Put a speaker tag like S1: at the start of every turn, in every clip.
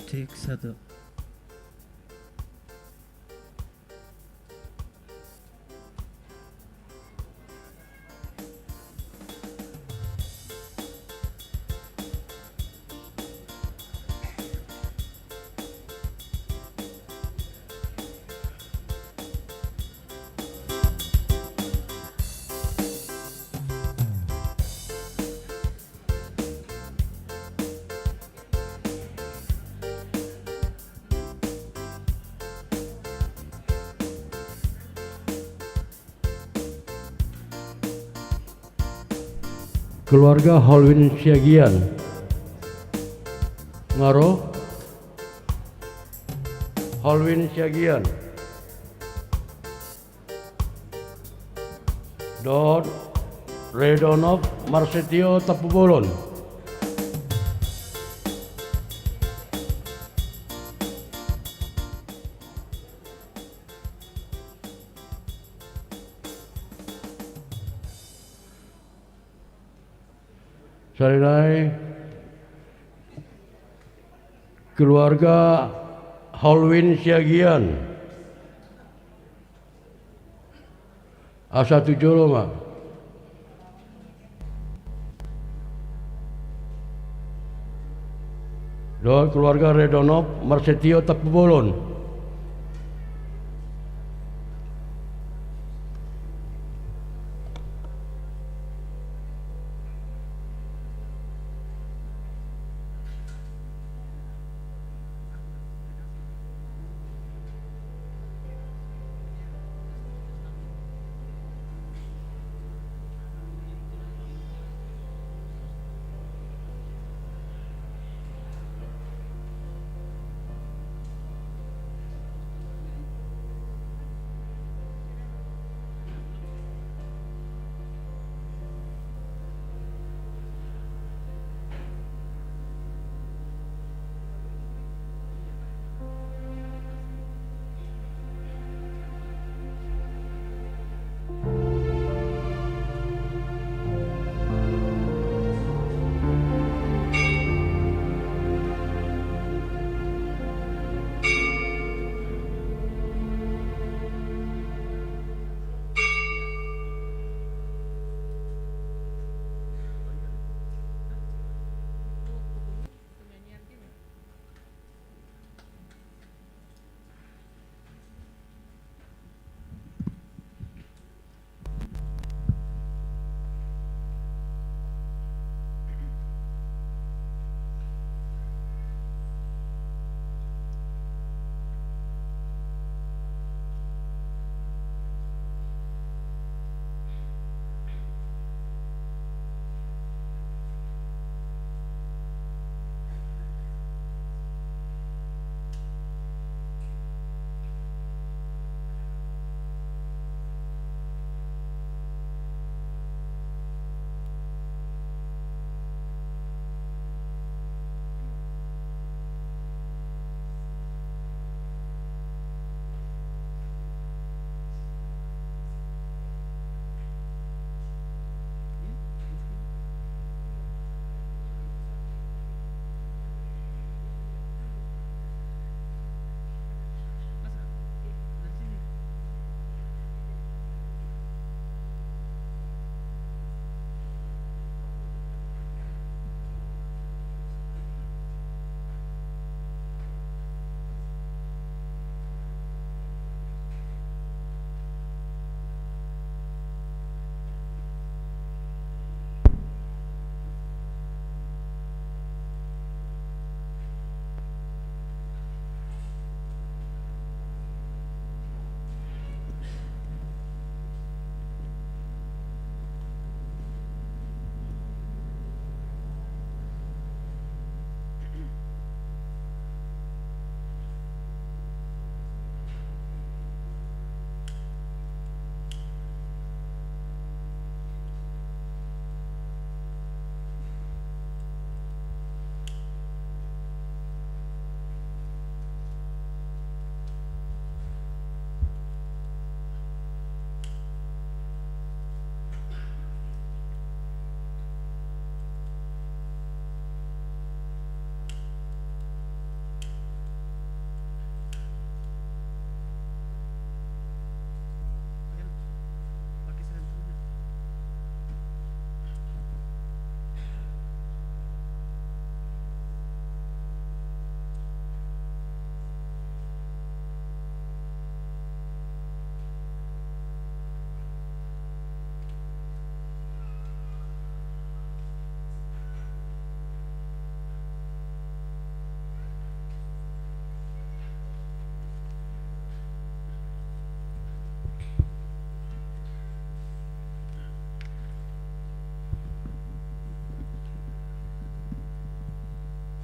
S1: Take satu.
S2: Keluarga Holwin Siagian Ngaro Holwin Siagian Dor Redonov Marsetio Tapubolon Sarinai keluarga Holwin Siagian Asa Tujoloma Dor keluarga Redonov Marsetio Tapubolon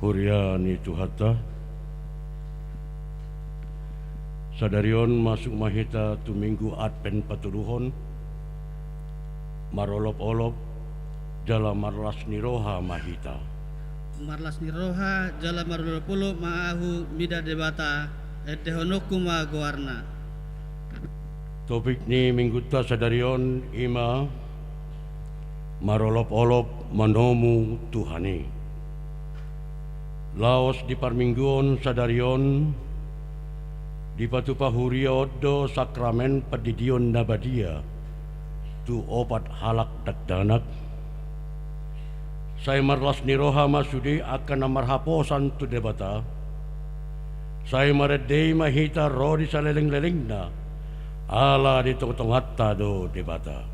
S2: Huryani Tuhata sadarion masuk mahita tu minggu Advent patuluhon marolop-olop jala marlas niroha mahita
S1: Marlas niroha jala marulopolo maahu mida debata etehonokuma goarna.
S2: topik ni minggu ta sadarion ima marolop-olop manomu Tuhani laos di parmingguon sadarion di patupahuria odo sakramen pedidion nabadia tu opat halak dakdanak saya marlas niroha masudi akan marhaposan tu debata saya maredei mahita rodi saleleng-lelengna ala di tong-tongatta do debata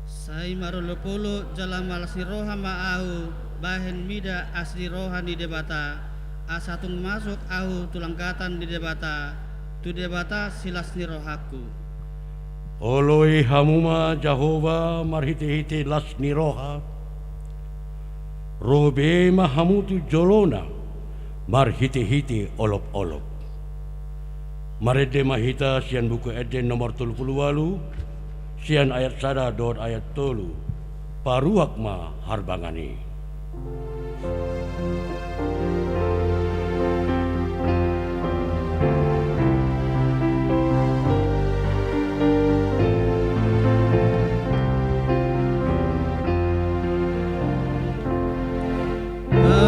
S1: Sai marulopolo jala malas niroha maahu bahen mida asli rohani debata asatung masuk ahu tulangkatan di debata tu debata silas nirohaku.
S2: oloi hamuma Jahova marhiti-hiti las niroha robe mahamutu jolona marhiti-hiti olop-olop marede mahita sian buku eden nomor 38 sian ayat sada dot ayat tolu paruak ma harbangani
S1: Para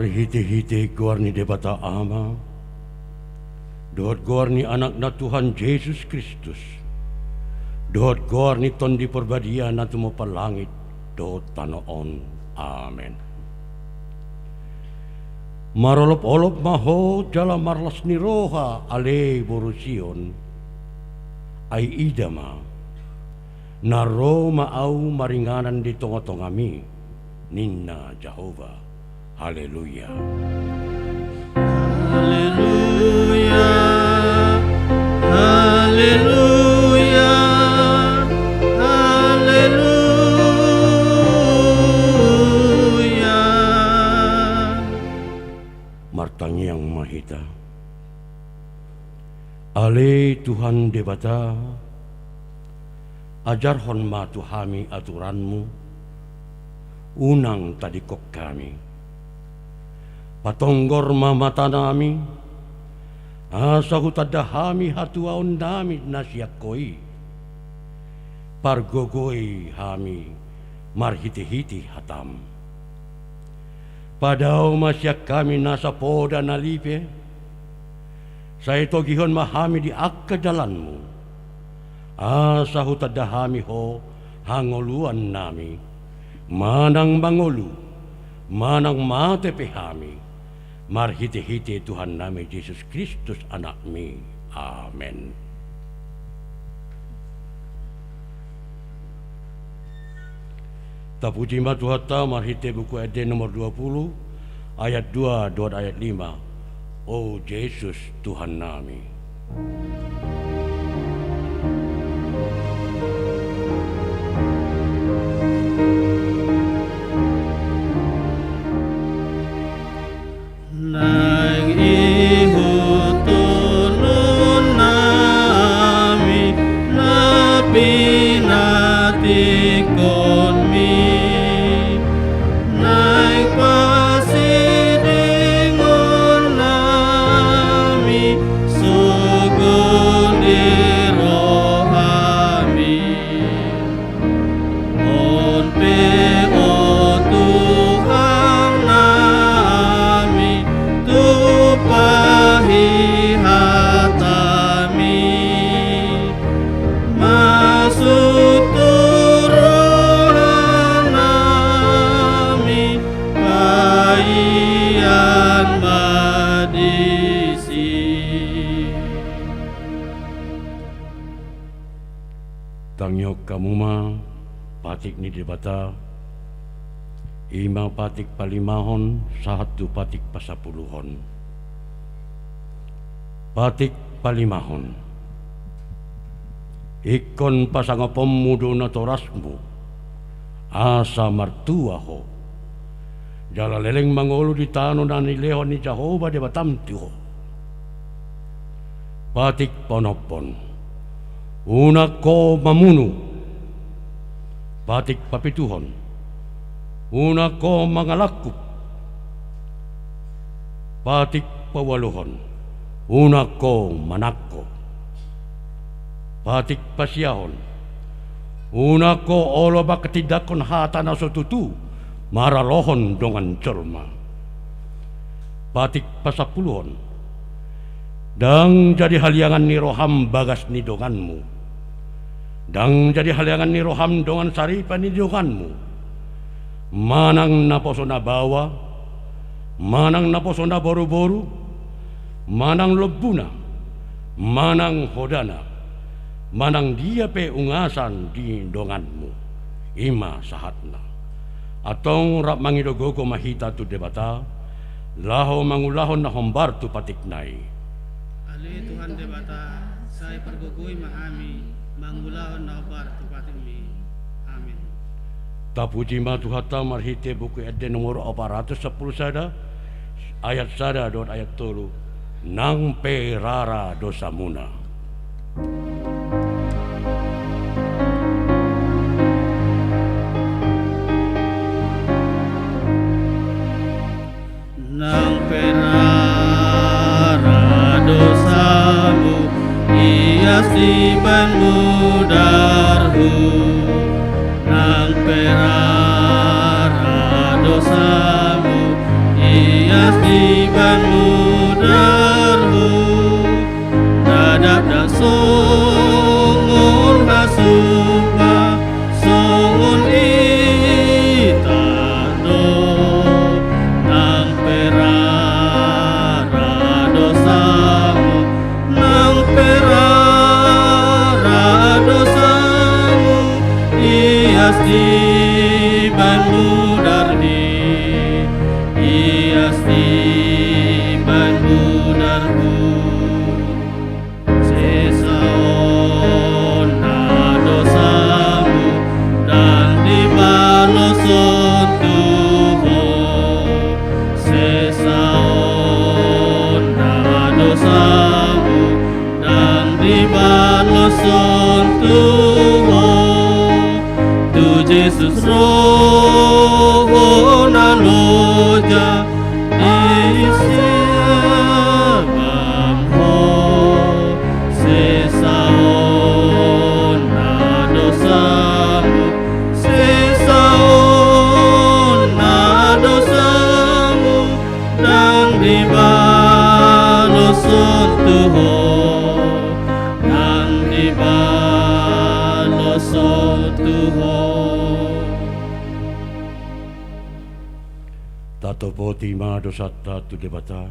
S2: Marhite-hite guarni debata ama, dohot guarni anak na Tuhan Yesus Kristus, dohot guarni ton di perbadia na tumapalangit, dohot tanoon. Amen. Marolop-olop maho jala marlas ni roha ale borusion, ay idama, naro maaw maringanan di tongatongami, ninna Jehovah. Haleluya.
S1: Haleluya. Haleluya. Haleluya.
S2: Martang yang mahita, ale Tuhan debata, ajar honma Tuhami aturanmu, unang tadikok kami. Patonggor mamata nami, asa hutadahami hatuaon nami nasyakoi, pargogoi hami marhiti-hiti hatam. Padao masyak kami nasa poda nalipe, sa ito gihon mahami di akka jalanmu, asa hutadahami ho hangoluan nami, manang mangolu, manang matepehami, marhiti-hiti Tuhan nami Yesus Kristus anakmi. Amen. Tapuji matuhata marhiti buku Eden nomor 20 ayat 2 dot ayat 5. Oh Yesus Tuhan nami.
S1: Nang ihutulun nami na pinatikon mi, nang pasidingon nami sugon di rohami. On pe o Tuhan nami tupahi hatami, masuk turunan nami payan madisi.
S2: Tangyok kamu ma patik ni debata, ima patik palimahon, satu patik pasapuluhon. Patik palimahon, ikon pasangapom mudo na torasmu, asa martuaho, jala leleng mangolo di tano na nilehon ni Jehovah de batamtiho. Patik ponopon, una ko mamunu, patik papituhon, una ko mangalakkup, patik pawaluhon, una ko manakko, patik pasiahon, una ko olo bakatidakon hata na sotutu, maralohon dongan cerma, patik pasapuluhon, dang jadi haliangan ni roham bagas ni donganmu, dang jadi haliangan ni roham dongan saripan ni donganmu, manang naposo na bawa, manang naposo na boru-boru, manang lobuna, manang hodana, manang dia pe ungasan di donganmu, ima sahatna. Atong rap mangidogogo mahita tu debata, laho mangulahon na hombar tu patiknai.
S1: Ali Tuhan debata, saya pergugui mahami, mangulahon na obar tu patikmi. Amin.
S2: Tapuji matuhata marhite buku Eden nomor 410 sada, ayat sada dot ayat tolu. Nang perara dosa muna.
S1: Nang perara dosamu, ia simpan mudarhu. Nang perara dosamu, ia Ias di banmu darhu dadak dak sungun hasupa sungun itado nang perara dosamu nang perara dosamu Ias di banmu dardi Ias di banmu darhu sesaon dosamu dan dibalos Tuhan sesaon dosamu dan dibalos Tuhan tu Jesus roho naloja isiabam ho sesaon dosamu sesaon dosamu dan dibalos Tuhan dan dibalos Tuhan.
S2: Tatopoti madosata tu debata.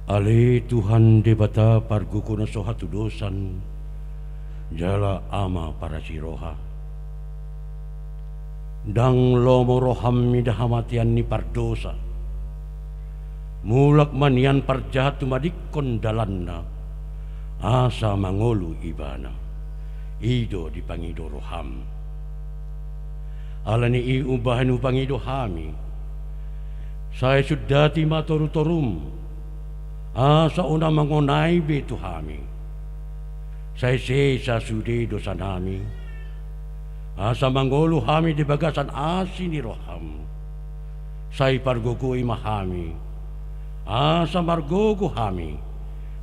S2: Ale Tuhan debata parguku na sohatu dosan. Jala ama para siroha. Dang lomo roham midahamatian ni pardosa. Mulak manian parjahat tumadikon dalanna. Asa mangolu ibana. Ido dipangido roham. Alani iubahan upangido hami. Saya sudati matoru-torum. Asa una mangonai betu hami. Saya sesa sude dosa nami. Asa mangolu hami di bagasan asini roham. Saya pargoku imahami. Asa margoku hami.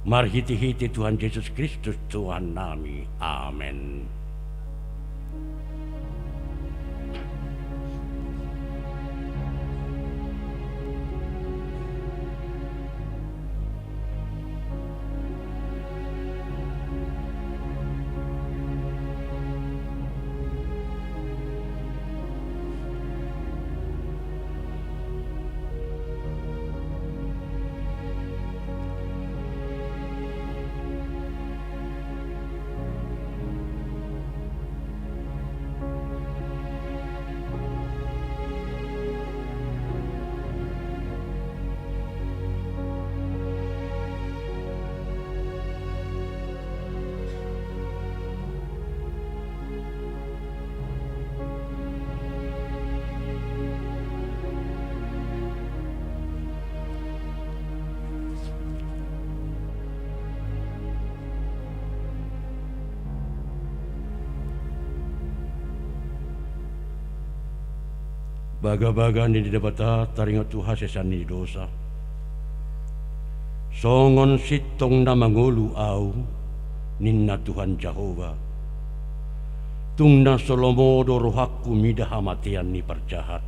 S2: Marhiti-hiti Tuhan Yesus Kristus Tuhan nami. Amen. Baga-baga ni didabata taringa Tuhan sesan ni dosa. Songon sitong na mangulu au ninna Tuhan Jehova. Tungna solomodo rohakku midahamatian ni parjahat.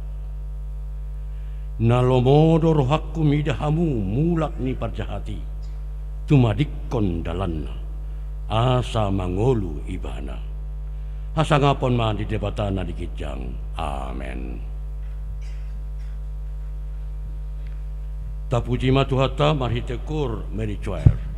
S2: Nalomodo rohakku midahamu mulak ni parjahati. Tumadikon dalanna. Asa mangolu ibana. Hasangapon man di debata na dikitjang. Amen. Tapuji matuhata marhitekur mericuair.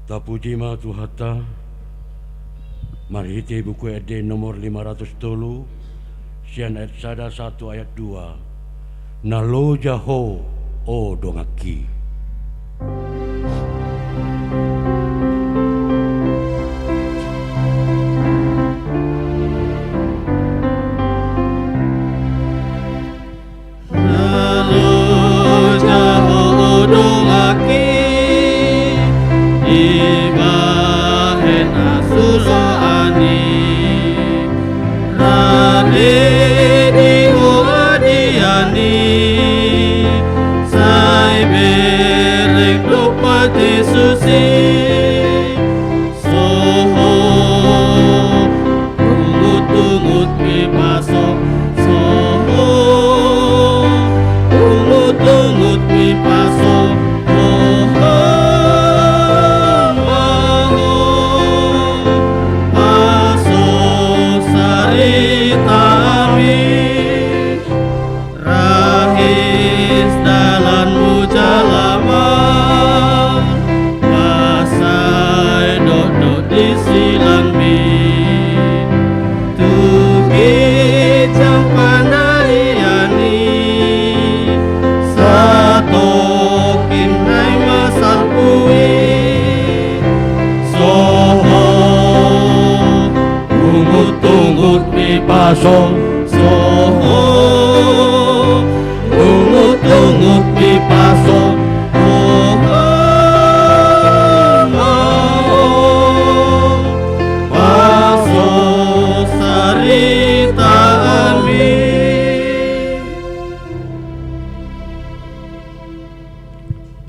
S2: Tapuji ma Tuhata, marhiti buku ede nomor 500 sian ayat sada 1 ayat 2. Naloja ho o dongaki.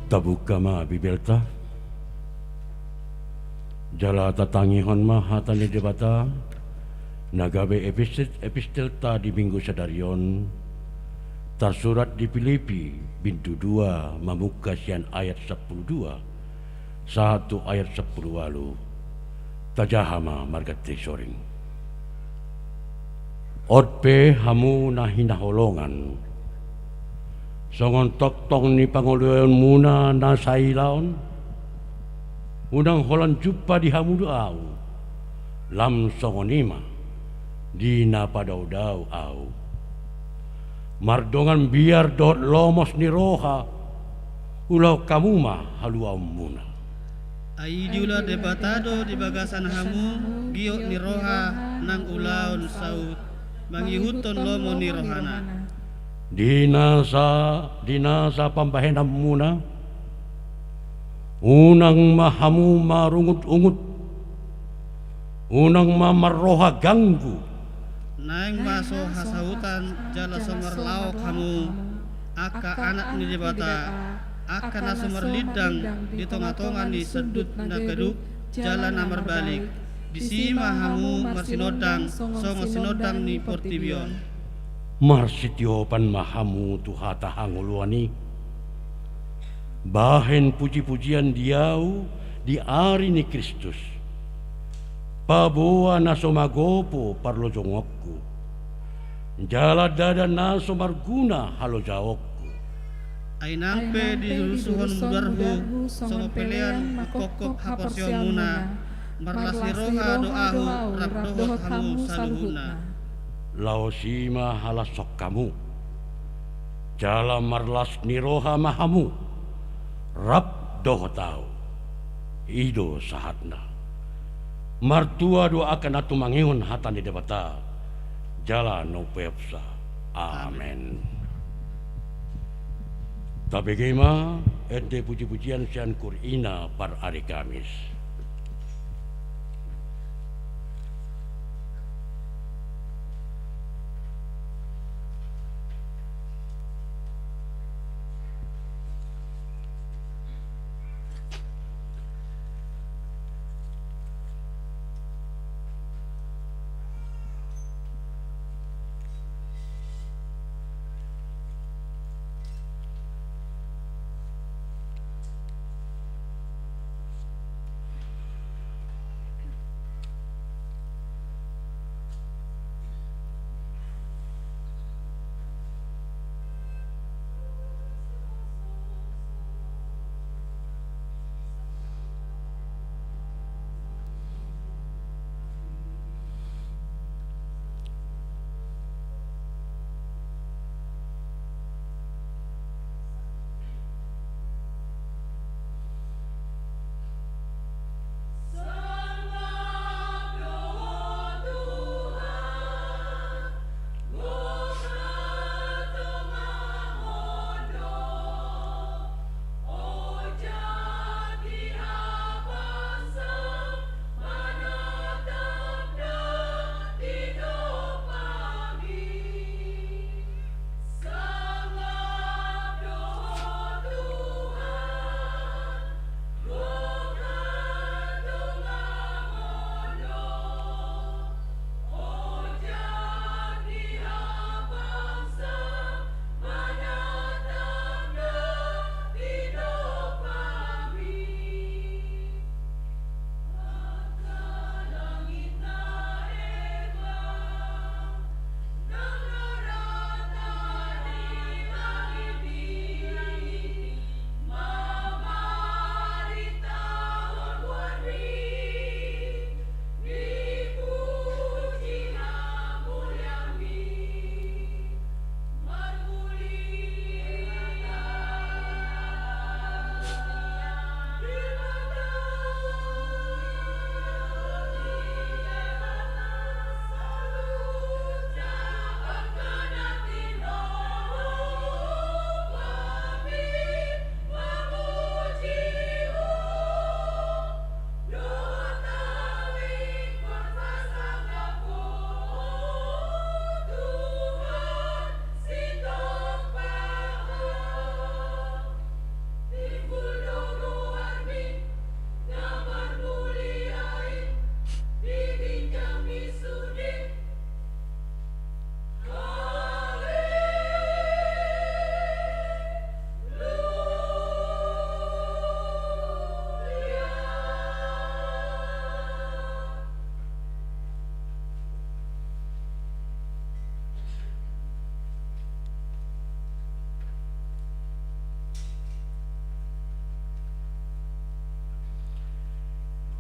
S2: Tabukama bibelta jala tatangihon ma hatani debata nagabe epistelta di minggu sadarion tersurat di Filipi bintu 2 mamuka sian ayat 12 1 ayat 10 walu tajahama margate soring otpe hamu nahinaholongan songon tok-tong ni panguluan muna na sailaon unang holan jupa di hamudu au lam songonima di napadaw-daw au mardongan biar dot lomos ni roha ulau kamuma haluau muna
S1: ai diula debatado di bagasan hamu giok ni roha nang ulaun saut mangihuton lomo ni rohana
S2: dinasa pambahenam muna unang mahamu marungut-ungut unang mamarroha ganggu
S1: naing baso hasautan jala somar laok hamu aka anak ni debata aka na somar lidang di tonga-tonga ni sedut na geduk jalan amar balik bisima hamu marsinodang songo sinodang ni portibion
S2: marsitiopan mahamu tuhata hanguluani bahen puji-pujian diau di ari ni Kristus paboa na somagopo parlojongokku jala dada na somarguna halojawokku
S1: ay nampe di lusuhon mudarhu songo pelean makokop haporsion muna marlasi roha doahu rabdohot hamu saluhuna
S2: laosima halasok kamu jala marlas niroha mahamu rab dohotau ido sahatna martua doakan atu mangiun hatan di debata jala no pepsa amen tapi gema ente puji-pujian sian kurina par hari Kamis.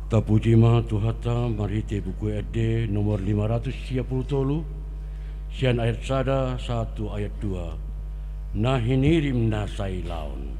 S2: Tapuji ma Tuhata marite buku ede nomor 533 sian ayat sada 1 ayat 2 nah hinirim na sai laon.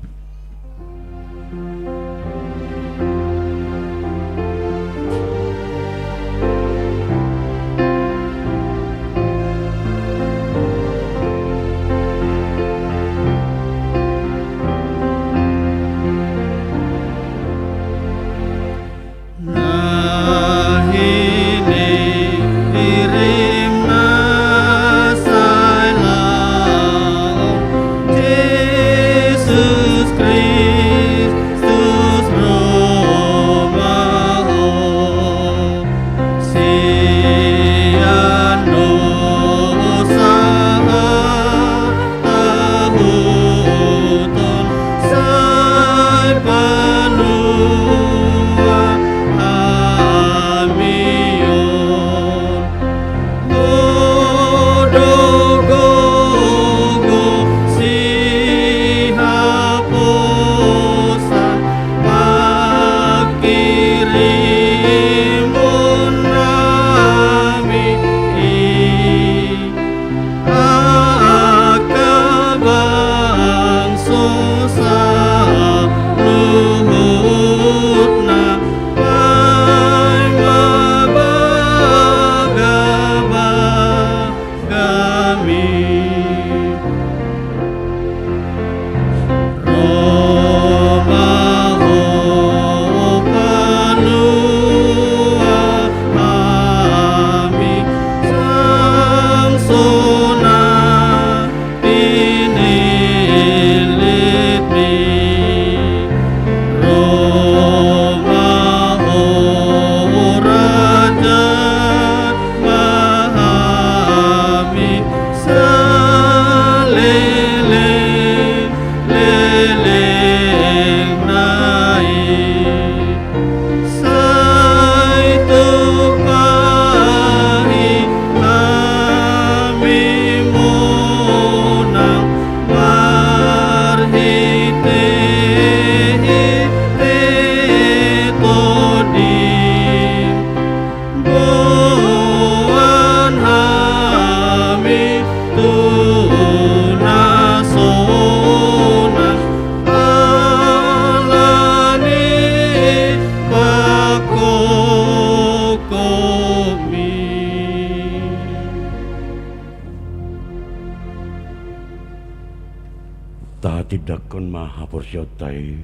S2: Tidakon maha porsiautai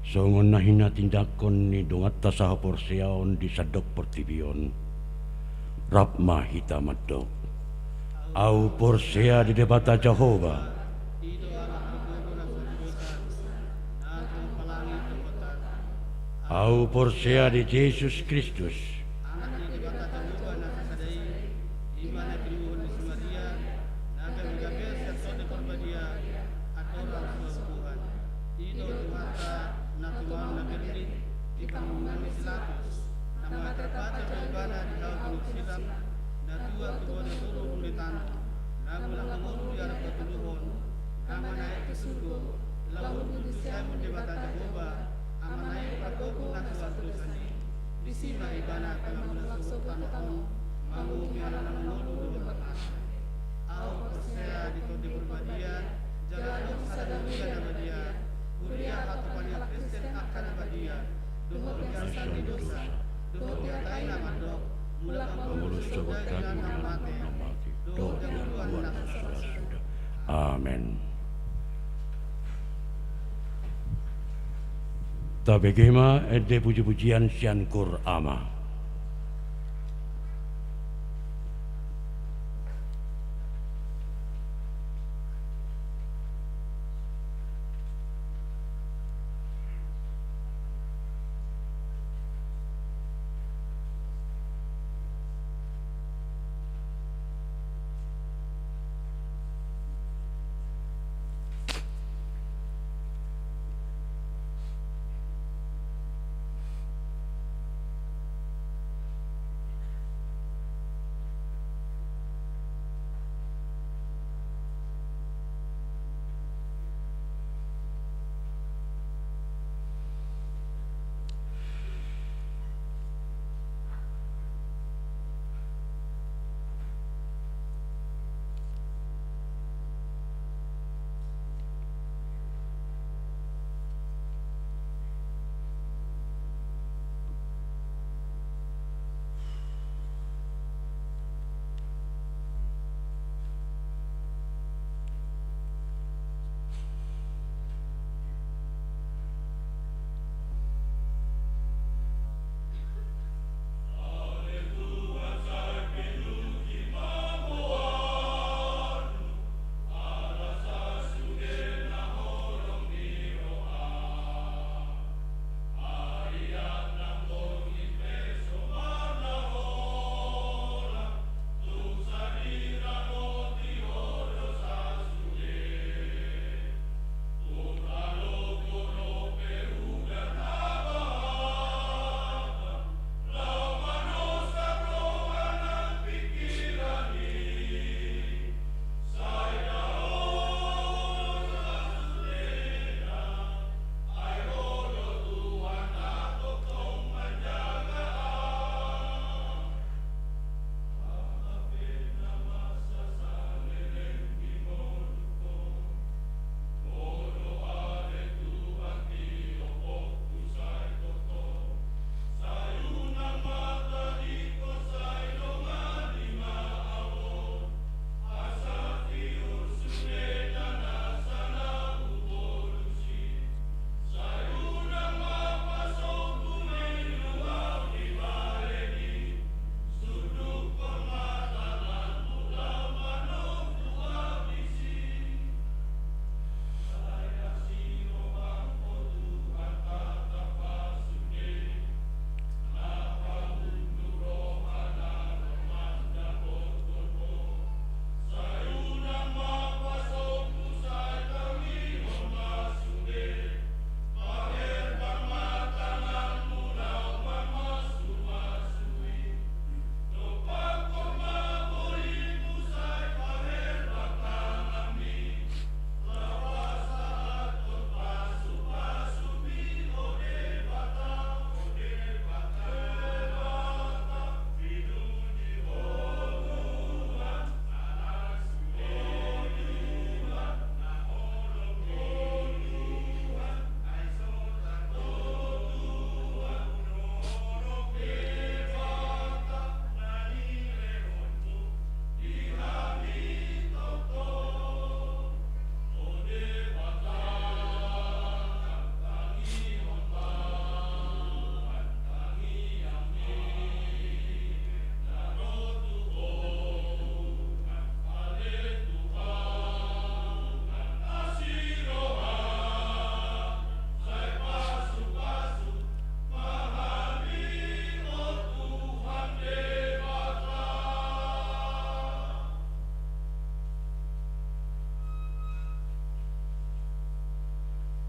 S2: songon nahina tindakon ni dongatta saha porsiaon di sadok portibion rap mahita madok au porsia di debata Jehovah au porsia di Yesus Kristus Amen. Tabegema ede puji-pujian sian kur ama.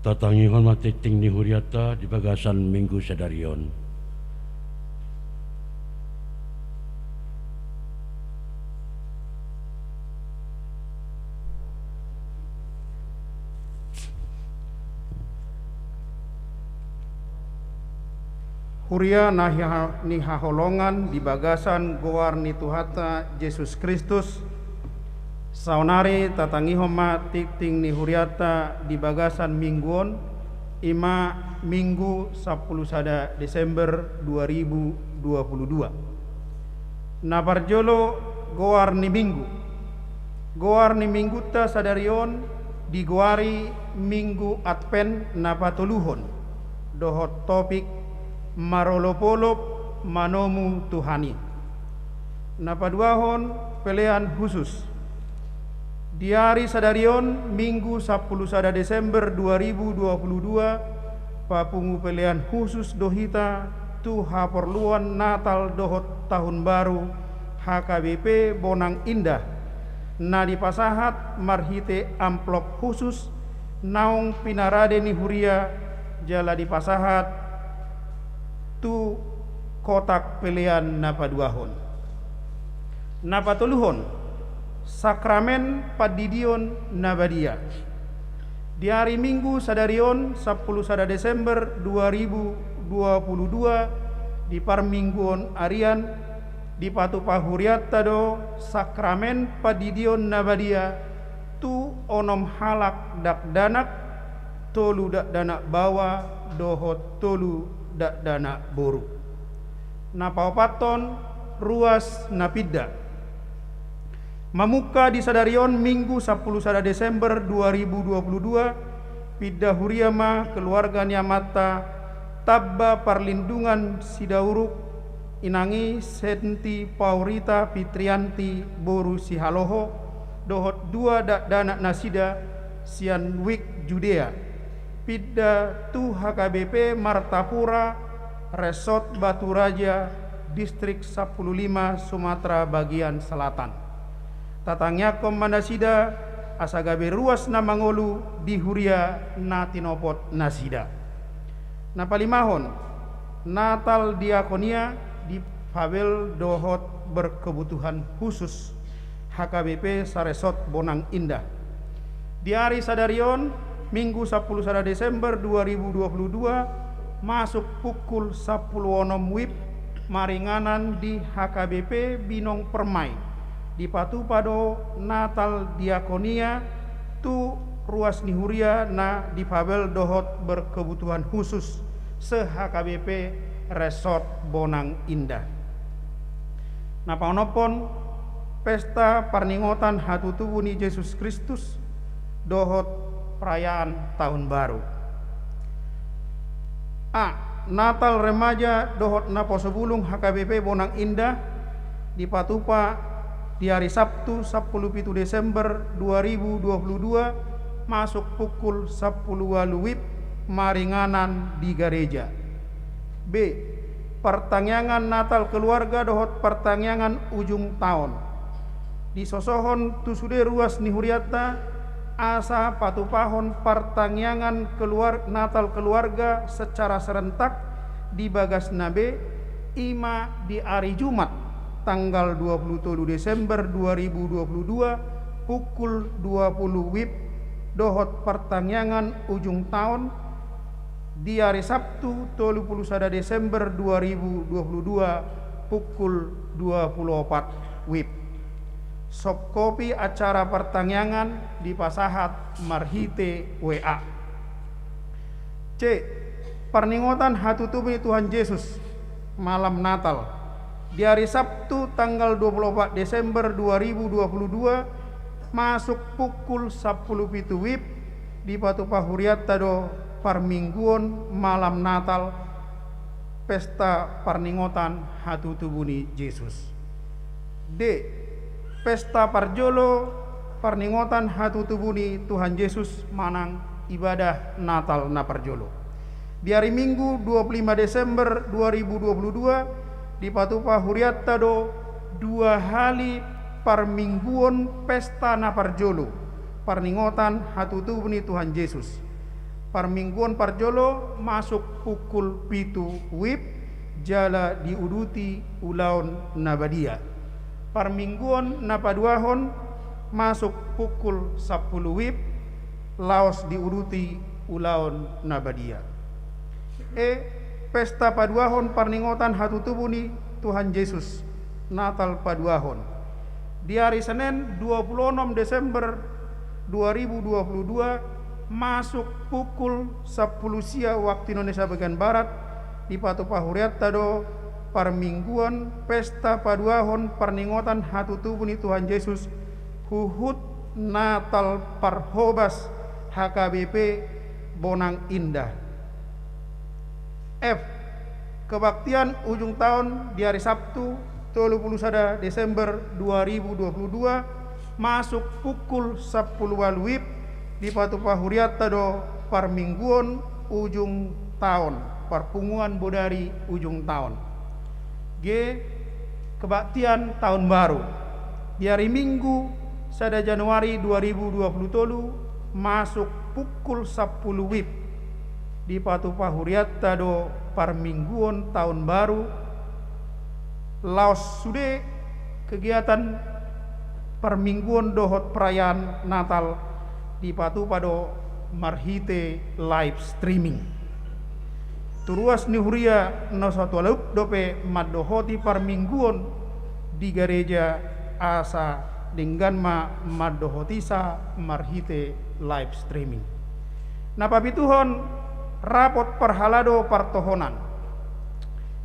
S2: Tatangihon matiting ni Huriata di bagasan Minggu Sadarion.
S3: Huria nihaholongan di bagasan goar ni Tuhata Yesus Kristus saunari tatangihoma titing ni huriata di bagasan mingguon ima Minggu 10 Desember 2022. Naparjolo goar ni minggu. Goar ni minggu ta sadarion digoari Minggu Advent napatuluhon. Dohot topik marolopolop manomu Tuhani. Napaduahon pilihan khusus. Di hari sadarion Minggu 10 Desember 2022 papungu pilihan khusus dohita tu haperluan Natal dohot tahun baru HKBP Bonang Indah na dipasahat marhite amplop khusus naung pinarade ni Huria jala dipasahat tu kotak pilihan napaduahon. Napatuluhon sakramen padidion nabadia. Di hari Minggu sadarion 10 Desember 2022 di parmingguon arian di patupa huriata do sakramen padidion nabadia tu onom halak dak danak tolu dak danak bawa dohot tolu dak danak boru. Napaopaton ruas napidda. Mamuka di sadarion Minggu 10 Desember 2022 pidda huriama keluarga nyamata tabba perlindungan sidauruk inangi Senti Paurita Fitrianti Boru Sihaloho dohot dua danak nasida sian wik Judea pidda tu HKBP Martapura Resort Batu Raja Distrik 15 Sumatera bagian selatan. Tatangnya komandasida asagabe ruas na mangolu di Huria na tinopot nasida. Napalimahon Natal Diakonia di Pavel dohot berkebutuhan khusus HKBP Saresot Bonang Indah. Di hari sadarion Minggu 10 Desember 2022 masuk pukul 10 WIB maringanan di HKBP Binong Permai di Patupado Natal Diakonia tu ruas nihuria na di Pavel dohot berkebutuhan khusus se HKBP Resort Bonang Indah. Napaonopon pesta parningotan hatutubuni Yesus Kristus dohot perayaan tahun baru. Natal remaja dohot naposebulung HKBP Bonang Indah di Patupa di hari Sabtu 10 Desember 2022 masuk pukul 10 WIB maringanan di gereja. B. Pertangyangan Natal keluarga dohot pertangyangan ujung tahun. Di sosohon tusude ruas nihuriata asa patupahon pertangyangan Natal keluarga secara serentak di bagas nabe ima di hari Jumat tanggal 27 Desember 2022 pukul 20 WIB dohot pertangyangan ujung tahun di hari Sabtu 31 Desember 2022 pukul 24 WIB. Sop kopi acara pertangyangan di pasahat marhite WA. C. Perningotan hatutubi Tuhan Yesus malam Natal di hari Sabtu tanggal 24 Desember 2022 masuk pukul 10 WIB di Patupa Huriata do parmingguon malam Natal pesta parningotan hatutubuni Yesus. D. Pesta parjolo parningotan hatutubuni Tuhan Yesus manang ibadah Natal na parjolo. Di hari Minggu 25 Desember 2022 di Patupa Huriata do 2 hari parmingguon pesta na parjolo parningotan hatutubuni Tuhan Yesus. Parmingguan parjolo masuk pukul pitu wib jala diuduti ulaon nabadia. Parmingguan napaduahon masuk pukul 10 wib laos diuduti ulaon nabadia. Pesta paduahon parningotan hatutubuni Tuhan Yesus Natal paduahon di hari Senin 26 Desember 2022 masuk pukul 10 siang waktu Indonesia bagian Barat di Patu Pahuriat tado parmingguan pesta paduahon parningotan hatutubuni Tuhan Yesus Huhut Natal Parhobas HKBP Bonang Indah. Kebaktian ujung tahun di hari Sabtu 31 Desember 2022 masuk pukul 10 WIB di Patu Pahuriat tado parmingguan ujung tahun parpunguan bodari ujung tahun. Kebaktian tahun baru di hari Minggu 1 Januari 2023 masuk pukul 10 WIB di Patu Pahuriat tado parmingguan tahun baru laos sude kegiatan parmingguan dohot perayaan Natal di Patu pado marhite live streaming. Turuas ni huria no satu alup dope madohoti parmingguan di gereja asa dengan madohotisa marhite live streaming. Napa bituhon rapot perhalado partohonan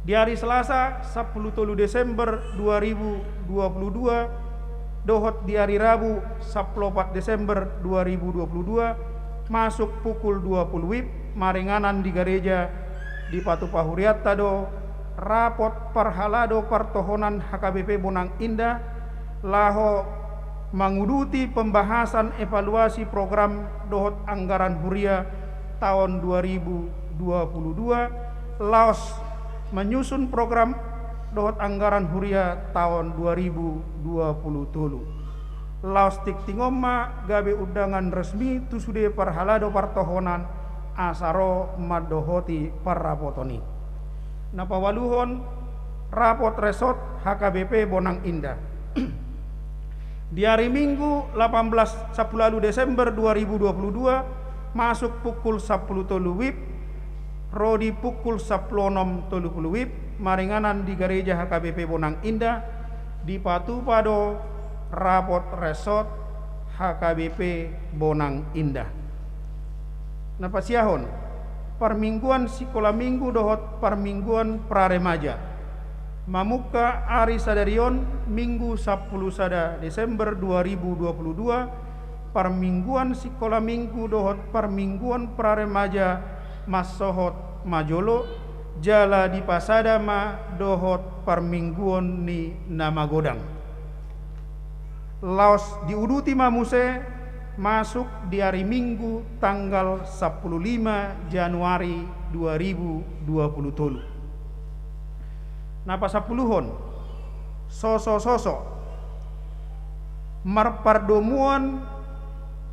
S3: di hari Selasa 10 Desember 2022 dohot di hari Rabu 14 Desember 2022 masuk pukul 20 WIB maringanan di gereja di Patu Pahuriat tado rapot perhalado partohonan HKBP Bonang Indah laho menguduti pembahasan evaluasi program dohot anggaran huria tahun 2022 laos menyusun program dohot anggaran huria tahun 2020 laos tik tingoma gabe undangan resmi tu sude parhalado partohonan asaro madohoti parrapotoni napa waluhon rapot resort HKBP Bonang Indah di hari Minggu 18 Desember 2022 masuk pukul 10 WIB rodi pukul 10.30 WIB maringanan di gereja HKBP Bonang Indah di Patu pado rapot resort HKBP Bonang Indah. Napa siahon parmingguan sikola minggu dohot parmingguan praremaja mamuka ari sadarion Minggu 10 Desember 2022 parmingguan sikola minggu dohot parmingguan praremaja masohot majolo jala di pasada ma dohot parmingguan ni nama godang laos diuduti mamuse masuk di hari Minggu tanggal 15 Januari 2023 napa sapuluhon sosok marpardomuan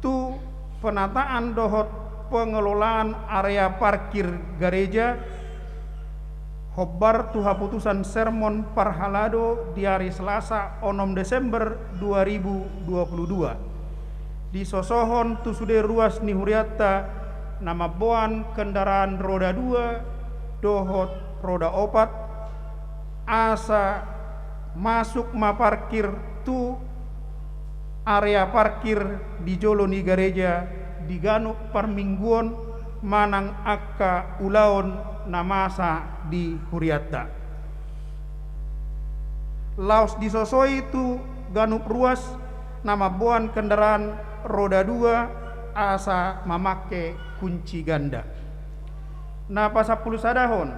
S3: tu penataan dohot pengelolaan area parkir gereja hobbar tu haputusan sermon parhalado di hari Selasa 6 Desember 2022 di sosohon tu sude ruas ni huriatta nama boan kendaraan roda 2 dohot roda 4 asa masuk ma parkir tu area parkir di jolo ni gereja di ganuk parmingguan manang akka ulaon namasa di huriatta laos disosoi tu ganuk ruas nama boan kendaraan roda 2 asa mamake kunci ganda napa 10 sadahon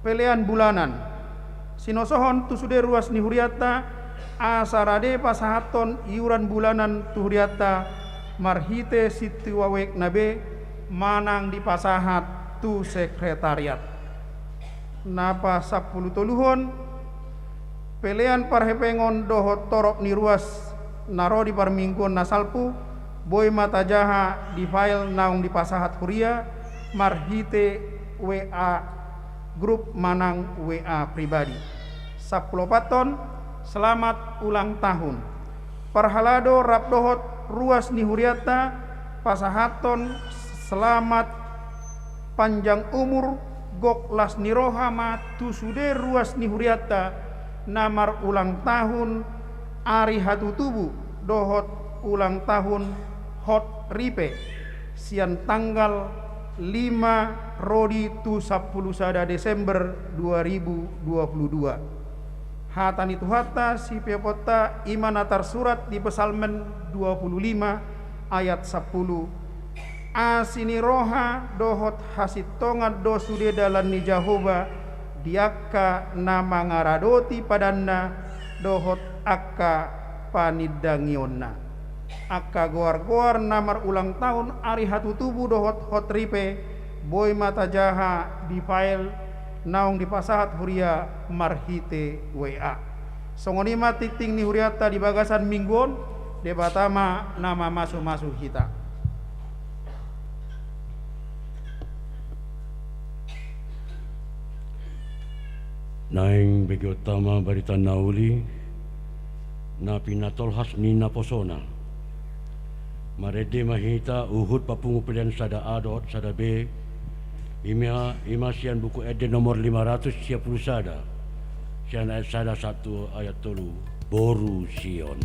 S3: pelean bulanan sinosohon tu sude ruas ni huriatta asarade pasahaton iuran bulanan tuhriata marhite situawek nabe manang di pasahat tu sekretariat napa 10 toluhon pelean parhepengon dohot torok ni ruas naro di parmingguan nasalpu boy mata jaha di file naung di pasahat huria marhite WA grup manang WA pribadi. Saplopaton selamat ulang tahun. Parhalado rapdohot ruas ni huriata pasahaton selamat panjang umur gok las nirohama tusude ruas ni huriata namar ulang tahun ari hatu tubuh dohot ulang tahun hot ripe sian tanggal 5 Rodi tu 10 sada Desember 2022. Hatani tuhata si pepota imanatar surat di Pesalmen 25 ayat 10. Asini roha dohot hasitonga dosude dalan ni Jehova diaka nama ngaradoti padanna dohot akka panidangionna. Akka goar-goar namar ulang tahun ari hatu tubuh dohot hot ripe boy mata jaha di file naung di pasahat huria marhite WA. Songonima titing ni huriata di bagasan mingguon debatama nama masuk-masuk hita.
S2: Naing bagi utama barita nauli na pinatolhas ni naposona. Marede mahita uhud papungu pilihan sada adot sada B imasian buku ede nomor 500 siapulu sada sian ayat sada 1 ayat 3 boru Sion.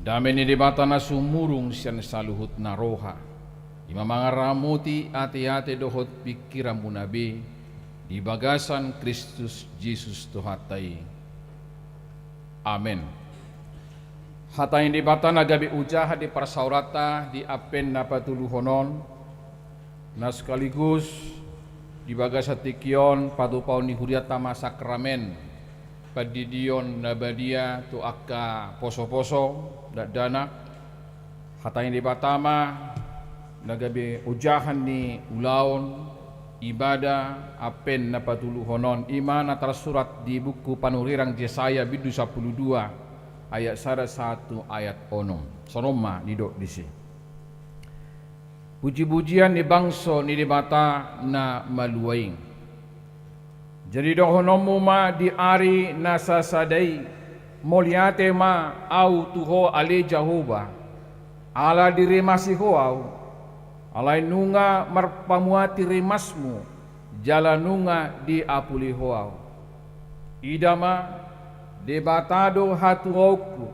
S4: Dame ni debatana sumurung sian saluhut naroha. Ima mangaramuti ati-ati dohot pikiran munabi di bagasan Kristus Yesus Tuhatai. Amin. Hatain debatana gabi ujaha di parsaurata di apen napatuluhonon na sekaligus di bagasatikion padupau ni huriatama sakramen padidion nabadia tu akka poso-poso dana hatain di batama nagabi ujahan ni ulaon ibadah apen na patuluhonon imana tersurat di buku panurirang Yesaya bidu 12 ayat 1 ayat 6 sonoma didok disi puji-pujian ni bangso ni dibata na maluaing jadi dohonomu ma di ari nasasadai moliate ma au tuho ale Jehovah ala diri masih au alai nunga marpamuati rimasmu jala nunga di apuli hoau idama debatado hatu auku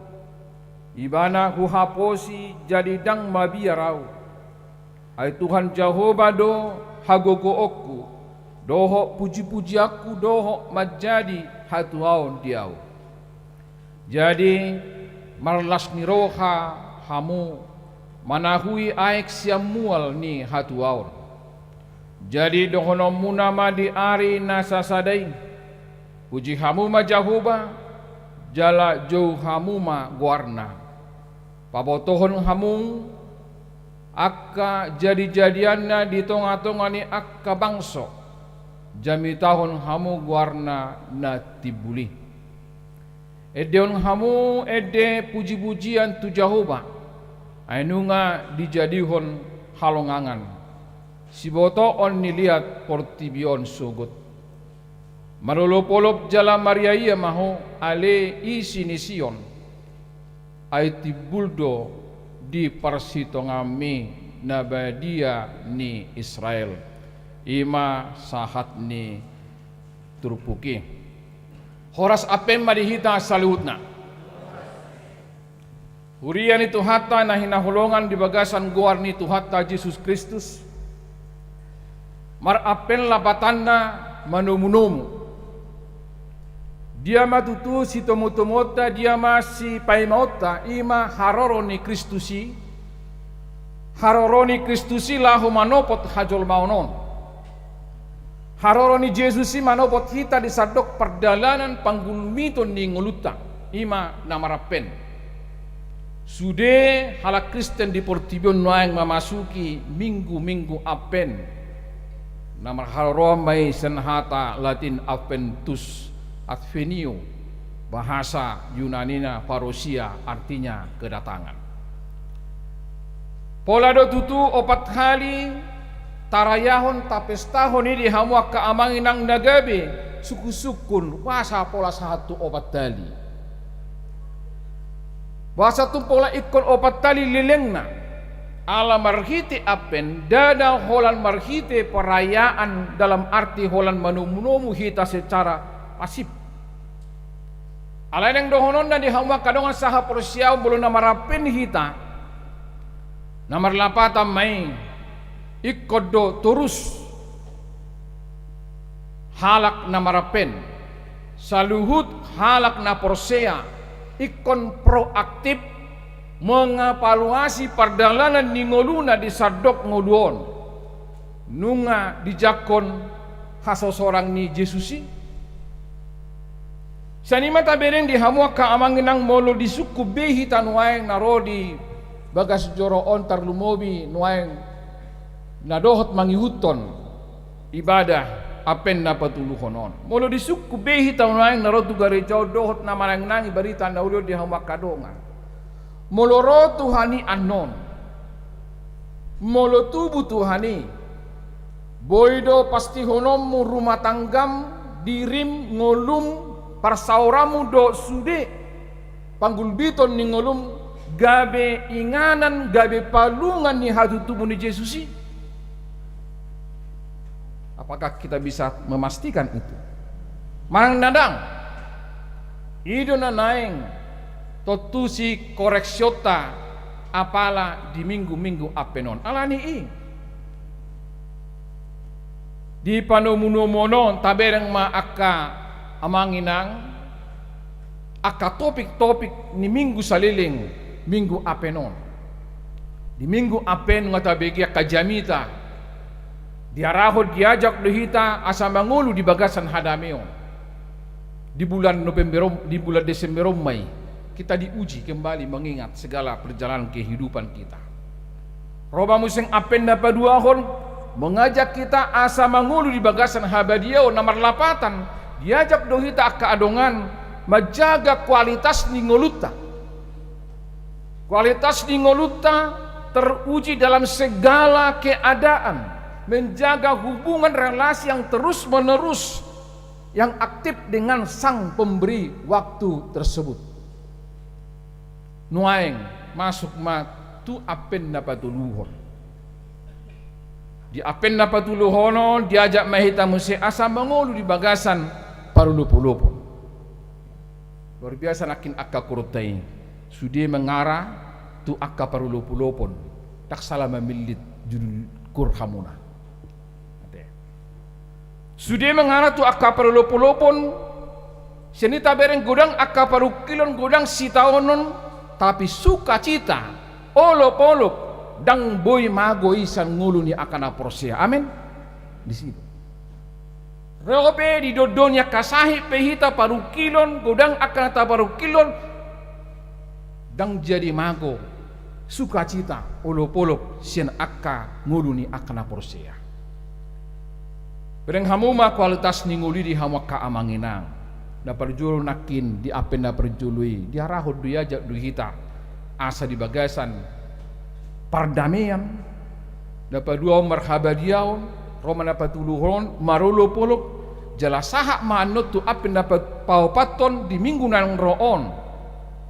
S4: ibana huhaposi jadi dang mabiarau ai Tuhan Jehovah do hagogo oku doho puji-puji aku doho majadi hatu aun diau jadi marlas niroha hamu manahui aek siamual ni hatu aun jadi dohono munama di ari nasasadai puji hamu majahuba jala jauh hamu ma guarna pabotohon hamu akka jadi-jadianna di tonga-tongani akka bangso jami tahun hamu guarna na tibuli edeon hamu ede puji-pujian tu Jehovah ainunga dijadihon halongangan siboto on niliat portibion sugut marolopolop jala mariaya maho ale isi nision aiti buldo di parsitongami nabadia ni Israel ima sahat ni turpuki horas apem madihita saluhutna hurian itu hatta na hinahulongan di bagasan guar ni Tuhatta Yesus Kristus mar apen labatanna manumunumu dia matutu si tomutumota dia masih paimota ima haroroni Kristusi lahu manopot hajol maunon haroroni Yesusi manopot hita di sadok perdalanan panggulmiton ni nguluta ima namarapen sude hala Kristen di Portibion noang memasuki minggu-minggu apen namar haroromai senhata Latin Adventus Advenio bahasa Yunanina parousia artinya kedatangan polado tutu 4 kali tarayahon tapestahon ini hamuak kaamanginang nagabe suku-sukun wasa pola satu 4 tali wasa tu pola ikon 4 tali lilengna ala marhite apen dada holan marhite perayaan dalam arti holan manumunomu hita secara pasif alain yang dohonon dan dihamuak kadongan saha porsiau belum namarapen hita namar lapata mai ikodo terus halak namarapen saluhut halak na porsea ikon proaktif mengevaluasi perdalanan ningoluna di sadok ngoduon nunga dijakon haso sorang ni Jesusi sanima tabereng di hamuak kaamanginang molo di suku behi tanuaeng narodi bagas joro ontar lumobi nuaeng nadohot mangihuton ibadah apen na patuluhonon molo di suku behi tanuaeng narotu garejau dohot na marang nangi barita na ulio di hamuak kadonga molo ro Tuhani anon molo tubu Tuhani boido pasti honommu rumah tanggam dirim ngolum parsauramu do sude panggulbiton ni ngolum gabe inganan gabe palungan ni hatutumu ni Yesusi apakah kita bisa memastikan itu marang nadang ido na naeng totusi koreksiota apala di minggu-minggu apenon alani i di panumunumonon tabereng ma akka amanginang akka topik-topik ni minggu saliling minggu apenon di minggu apen nga tabegi akka jamita diarahod diajak dohita asa mangulu di bagasan hadameo di bulan November, di bulan Desember Mei kita diuji kembali mengingat segala perjalanan kehidupan kita. Roba musim apen dapat dua hon mengajak kita asa mangulu di bagasan habadiao nomor lapatan diajak dohita akka adongan menjaga kualitas ningoluta. Kualitas ningoluta teruji dalam segala keadaan, menjaga hubungan relasi yang terus menerus yang aktif dengan sang pemberi waktu tersebut. Nuaeng masuk tu apen napatuluhon. Di apen napatuluhono diajak mahita musi asa mangulu di bagasan parulupu-lupu. Luar biasa nakin akka kurutai. Sudi mengarah tu akka parulupu-lupun. Tak salah memilit judul kurhamuna. Sudi mengarah tu akka parulupu-lupun. Senita bereng godang akka parukilon godang sitaonon. Tapi sukacita olop-olop dang boy magoy san ngulu ni akan aprosia. Amin. Di situ. Robe di dodonya kasahi pehita parukilon godang akan ata parukilon dang jadi mago sukacita olop-olop sian akka ngulu ni akan aprosia. Bereng hamuma kualitas ni nguli di hama ka amanginang. Na perjulu nakin di apen na perjului di arahud diajak duhita asa di bagasan pardamaian dapat dua marhabadiaon Roma dapat tuluhon marulo polok jalasaha manut tu apen dapat paupaton di minggu nang roon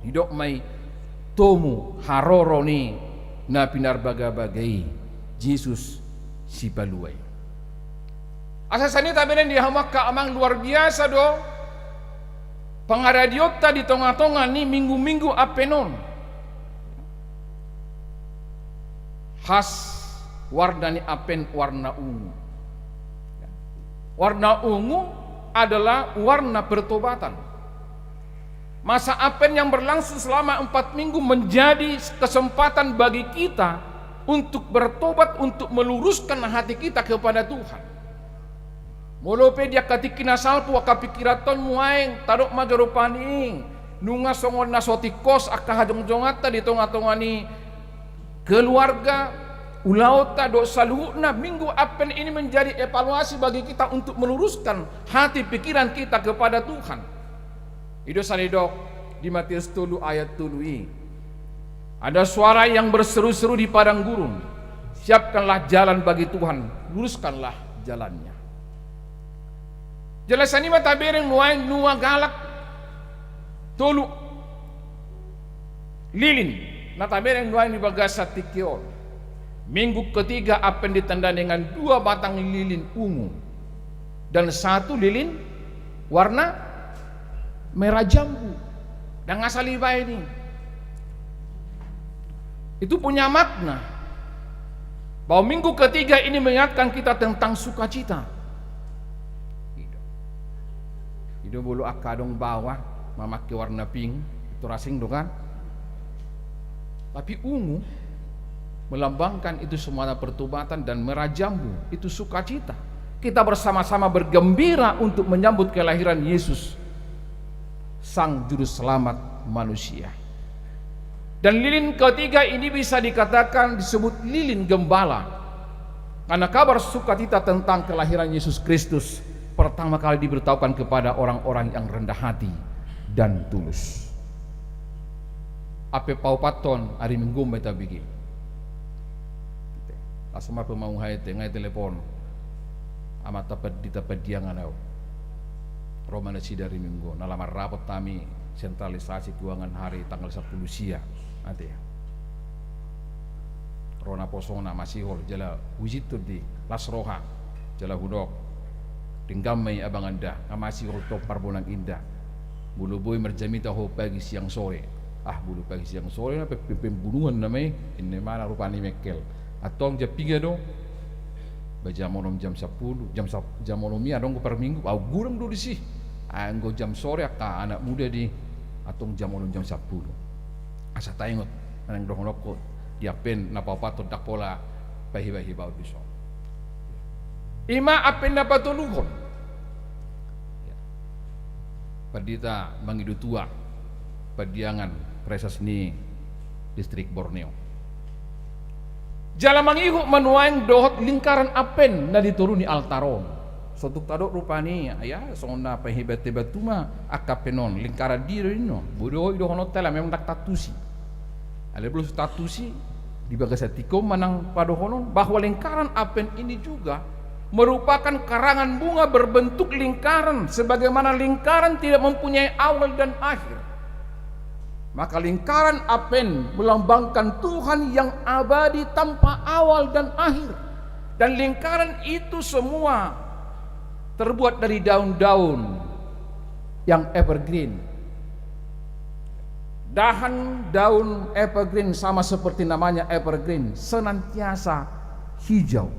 S4: hidok mai tomu haroroni na pinar bagai Jesus si baluai asa sani tabenen di hamaka amang luar biasa do. Pangaradiota di tengah-tengah ni minggu-minggu apenon khas warna ni apen warna ungu. Warna ungu adalah warna pertobatan. Masa apen yang berlangsung selama 4 minggu menjadi kesempatan bagi kita untuk bertobat, untuk meluruskan hati kita kepada Tuhan. Molope dia katikina salpu aka pikiraton muaeng tarok magarupani nunga songon nasotikos aka hajong-jongata di tengah-tengah ni keluarga ulauta do saluhna minggu apen ini menjadi evaluasi bagi kita untuk meluruskan hati pikiran kita kepada Tuhan. Ido salidok di Matius 3 ayat 3 ada suara yang berseru-seru di padang gurun, siapkanlah jalan bagi Tuhan, luruskanlah jalannya. Jelasan ini mata bereng nuang galak tolu lilin nata bereng nuang di bagasa tikion. Minggu ketiga apen ditanda dengan 2 batang lilin ungu dan 1 lilin warna merah jambu. Dan ngasaliba ini itu punya makna bahwa minggu ketiga ini mengingatkan kita tentang sukacita. Itu bulu akadong bawah memakai warna pink itu rasing dong kan, tapi ungu melambangkan itu semua pertobatan dan merah jambu itu sukacita. Kita bersama-sama bergembira untuk menyambut kelahiran Yesus sang juru selamat manusia. Dan lilin ketiga ini bisa dikatakan disebut lilin gembala karena kabar sukacita tentang kelahiran Yesus Kristus pertama kali diberitahukan kepada orang-orang yang rendah hati dan tulus. Ape paupaton hari Minggu meta bigi. Asma pemau hai ngai telepon. Amat tapat diangan au. Romana si dari Minggu nalamar rapat kami sentralisasi keuangan hari tanggal 10 sia. Nanti ya. Rona posona masih hol jala wujit di Lasroha jala hudok. Tinggamai abang anda ngamasi rotok parbonan indah bulu boy merjamita ho pagi siang sore bulu pagi siang sore na pembunuhan namanya ini mana rupanya mekel atau japinga do jam 6 jam 10 jam 6 dong per minggu gurang do di sih anggo jam sore ka anak muda di atau jam 6 jam 10 asa taingot nang dong lokot dia pen napa dak pola pahi bau di so ima apen napa tuluhon padita mangidu tua padiangan presas ni distrik Borneo jala mangihu manuaing dohot lingkaran apen na dituruni altaron sotuk tado rupani ya sona pahibat tuma akapenon lingkaran diri no bodoh do honotela memang dak tatusi ale belum tatusi di bagasatiko manang padohonon bahwa lingkaran apen ini juga merupakan karangan bunga berbentuk lingkaran sebagaimana lingkaran tidak mempunyai awal dan akhir. Maka lingkaran apen melambangkan Tuhan yang abadi tanpa awal dan akhir. Dan lingkaran itu semua terbuat dari daun-daun yang evergreen. Daun evergreen sama seperti namanya evergreen, senantiasa hijau,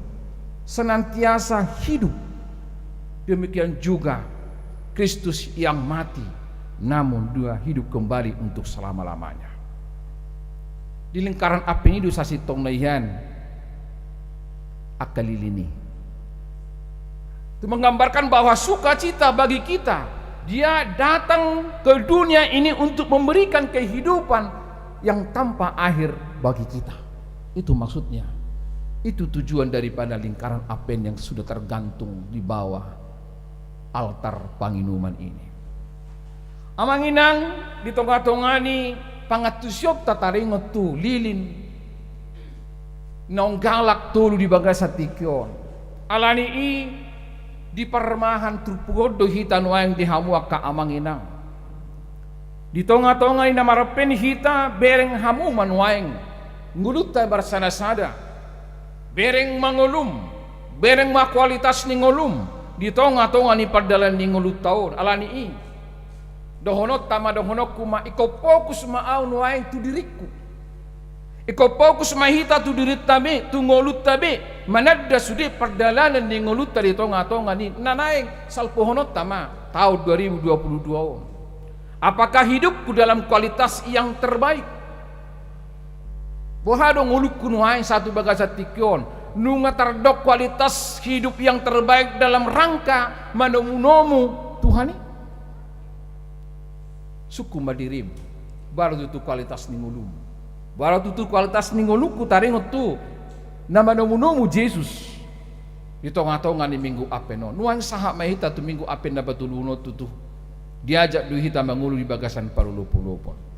S4: senantiasa hidup. Demikian juga Kristus yang mati namun dia hidup kembali untuk selama-lamanya. Di lingkaran api ini dosa sitong naihan akalilini. Itu menggambarkan bahwa sukacita bagi kita, dia datang ke dunia ini untuk memberikan kehidupan yang tanpa akhir bagi kita. Itu maksudnya. Itu tujuan daripada lingkaran apen yang sudah tergantung di bawah altar panginuman ini. Amanginang di tongga-tongani pangatusyok tataringot tu lilin nonggalak tulu di bagasatikyon. Alani di permahan trupugodo hitan waeng di hamua ka amanginang. Di tongga-tongani namarapen hita bereng hamuman waeng ngulut tay barsana-sada. Bereng mangulum, bereng ma kualitas ni ngulum di tonga-tonga ni padalan ni ngulut taon alani dohonot tama dohonot kuma iko fokus maaw nuaing tu diriku iko fokus mahita tu dirit tabi tu ngulut tabi manadda sudi padalan ni ngulut tadi tonga-tonga ni nanaing salpohonot tama tahun 2022 apakah hidupku dalam kualitas yang terbaik. Bohado nguluk kunuain satu bagasatikyon nunga terdok kualitas hidup yang terbaik dalam rangka manomu Tuhani suku madirim baru itu kualitas ningulum baru itu kualitas ninguluku taringot tu nama nomu Yesus di tonga-tonga ni minggu apeno nuang sahak mahita tu minggu apen dapat tuluno tu diajak duhita mangulu di bagasan parulupulupon.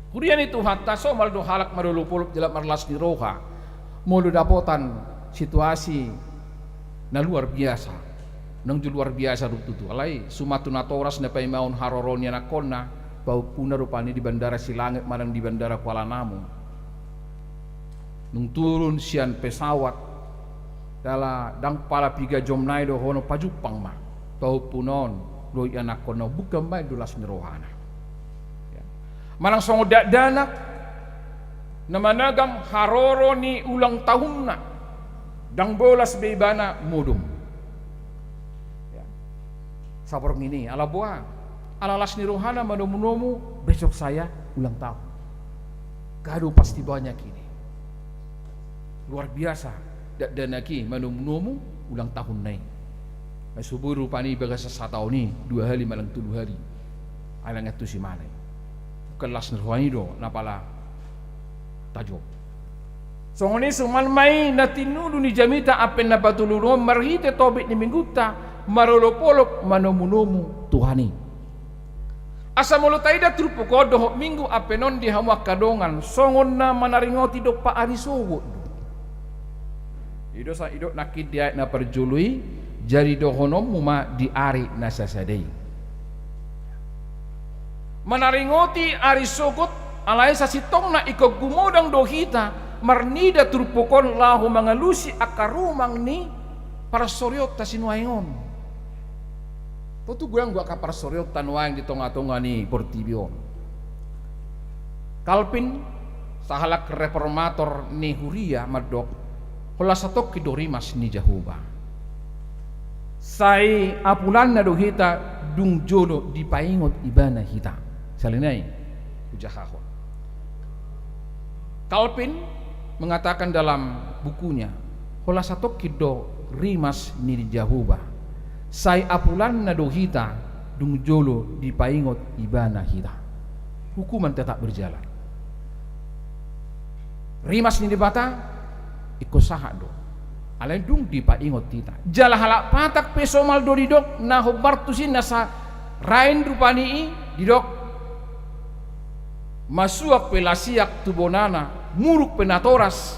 S4: Kurian itu hatta so maldo halak marulupulup jelat marlas ni roha mulu dapotan situasi na luar biasa nang luar biasa rututu alai sumatuna toras na paimaun haroronya na konna bau puna rupani di bandara Silangit marang di bandara Kuala Namu nung turun sian pesawat dala dang pala piga jomnai do hono pajupang ma bau punon loi anak kono bukan bae dulas ni rohana manang songo danak na managam haroro ni ulang tahun na dang bolas bebana mudum ya. Saborong ini ala buah alalas ni rohana manomu besok saya ulang tahun gaduh pasti banyak ini luar biasa danaki manomu ulang tahun naik subuh rupani bagasa satau ni 2 hari malang 3 hari alang itu si manay kelas nirwani do napala tajo so ngoni suman mai natinulu ni jamita apen na patuluno marhite tobit ni mingguta marolopolop manomunomu Tuhani asa mulo taida trupo kodo minggu apenon di hamwa kadongan songon na manaringoti do pa arisowo ido sa ido nakid dia na perjului jari do honom muma di ari nasasadei manaringoti arisogot alai sasitong na iko gumodang dohita marnida turpukon lahu mangalusi akarumang ni parasoryot tasinuaingon potu gua ka parasoryot tanuaing di tonga-tonga ni portibion Kalpin sahalak reformator ni Huria madok hola satok kidorimas ni Jahoba. Sai apulan na dohita dung jolo di paingot ibana hita. Salinay ujahahon. Kalpin mengatakan dalam bukunya hola satok kido rimas ni Jahoba. Sai apulan na dohita dung jolo di paingot ibana hita. Hukuman tetap berjalan. Rimas ni dibata iko saha do alai dung di paingot tita jala halak patak pesomal do didok na hobartusin nasa rain rupani i didok masuak pelasiak tu bonana muruk penatoras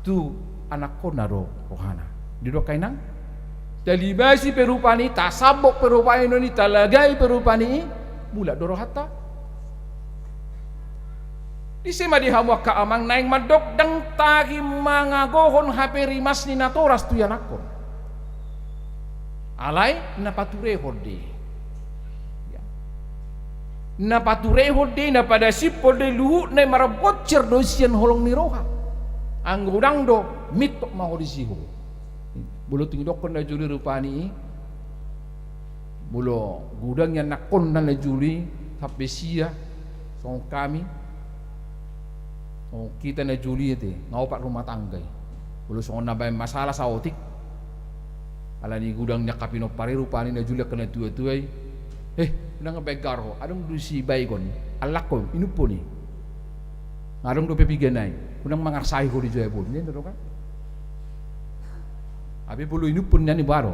S4: tu anak kona do rohana didok kainang talibasi perupani tasabok perupani noni talagai perupani i mula do rohata di sema di hawa ka amang naing madok dang tagi mangagohon hape rimas ni natoras tu yanakon alai napature horde napature horde na pada sipo de luhu na marabot cerdosian holong ni roha anggudang do mitok mahodisiho bulu tingdokon na juli rupani bulo gudang yang nakon na juli hape sia song kami kita na Juli ite ngaupat rumah tangga bulu songon nabay masalah sa otik ala ni gudang nya kapino pare rupani na Juli kena tua-tuai nang begar ho adong du si baikon alakon inupo ni adong do pepiganay kunang mangarsai ko di joy bol ni do kan abi bulu inupon nya ni baro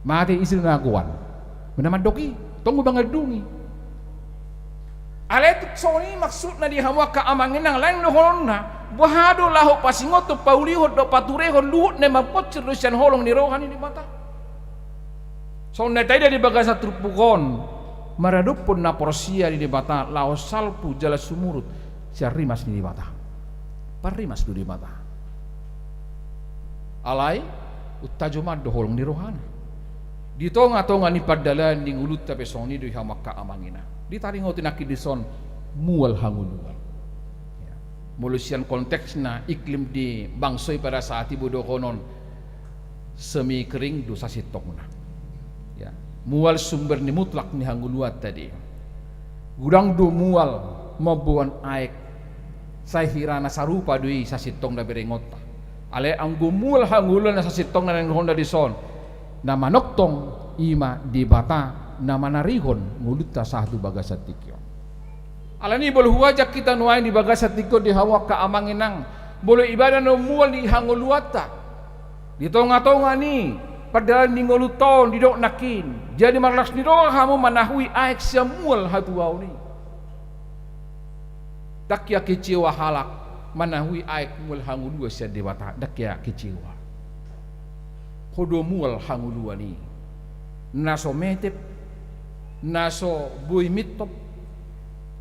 S4: mate isir na kuan menaman doki tong bangadungi Aletuk soni maksud na di hawa ka amangin ang lain lohon na bahado laho pasingot to paulihot do paturehon luhut na mapot cerdusian holong ni rohani di mata. So na tayo di baga sa trupukon maradupon na porsia di mata lao salpu jala sumurut siya rimas ni di mata. Parimas do di mata. Alay utajumad do holong ni rohani. Di tonga-tonga ni padalan ning ulut tape soni do hawa ka amangina. Ditaringo tinaki dison mual hanguluan mulusian konteksna iklim di bangsoy pada saat ibu do konon semi kering do sasitokna ya mual sumber ni mutlak ni hanguluat tadi gudang do mual mabuan aek sahirana sarupa dui sasitong da berengota ale anggo mual hanguluan na sasitong na honda dison na manoktong ima di bata nama narihon nguluta sahdu bagasatikyo alani bol huwajak kita nuain di bagasatikyo di hawa ka amanginang bolo ibadah no mual di hanguluata di tonga-tonga ni padahal ni nguluton di dok nakin jadi marlas ni dok hamu manahui aek sia mual hatuau ni dakya kecewa halak manahui aek mual hangulua sia dewata dakya kecewa kodo mual hangulua ni naso metep naso bui mitop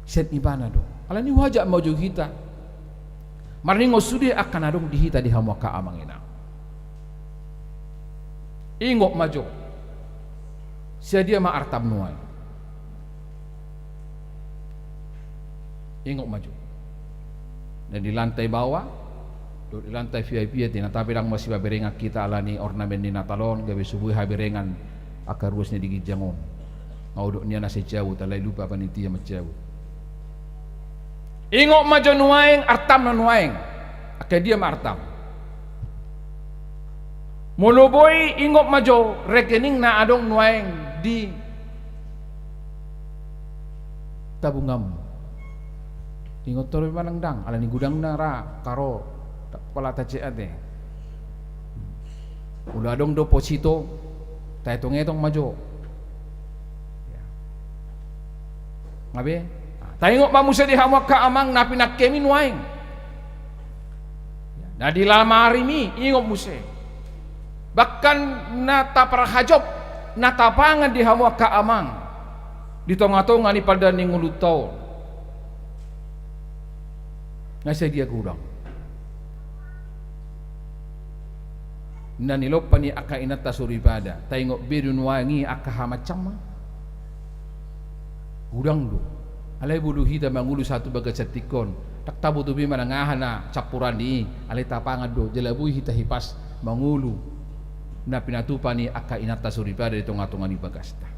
S4: set ibana do ala ni wajak maju kita maringo sudi akan adong dihita di hamu ka amangina ingok maju sedia ma artab nuai ingok maju dan di lantai bawah di lantai VIP tina tapi dang masih baberengan kita alani ornamen di natalon gawe subuh haberengan akar ruasnya di gijangon ngaudok niya na si Tiawu talay lupa panitia macau ingok majo nuaeng artam na nuaeng akay dia martam moloboy ingok majo rekening na adong nuaeng di tabungam ingok toroy manangdang ala ni gudang na ra karo kepala tace ate ulah adong deposito tayo etong majo ngabe tayong mamusa di hamak ka amang napinak kemi nuaing na di lamari mi ingok muse bahkan nata parahajop natapangan di hamak ka amang di tonga-tonga ni pada ningulutaw nasa dia kurang na nilopa ni aka inata suribada tayong biru nuangi aka hamacama udang do Alai bulu hita mangulu satu baga cetikon. Tak tabu tu bima ngahana capuran di alai tapangan do jelabu hita hipas mangulu. Na pinatupani aka inata suripada di tonga-tonga ni bagasta.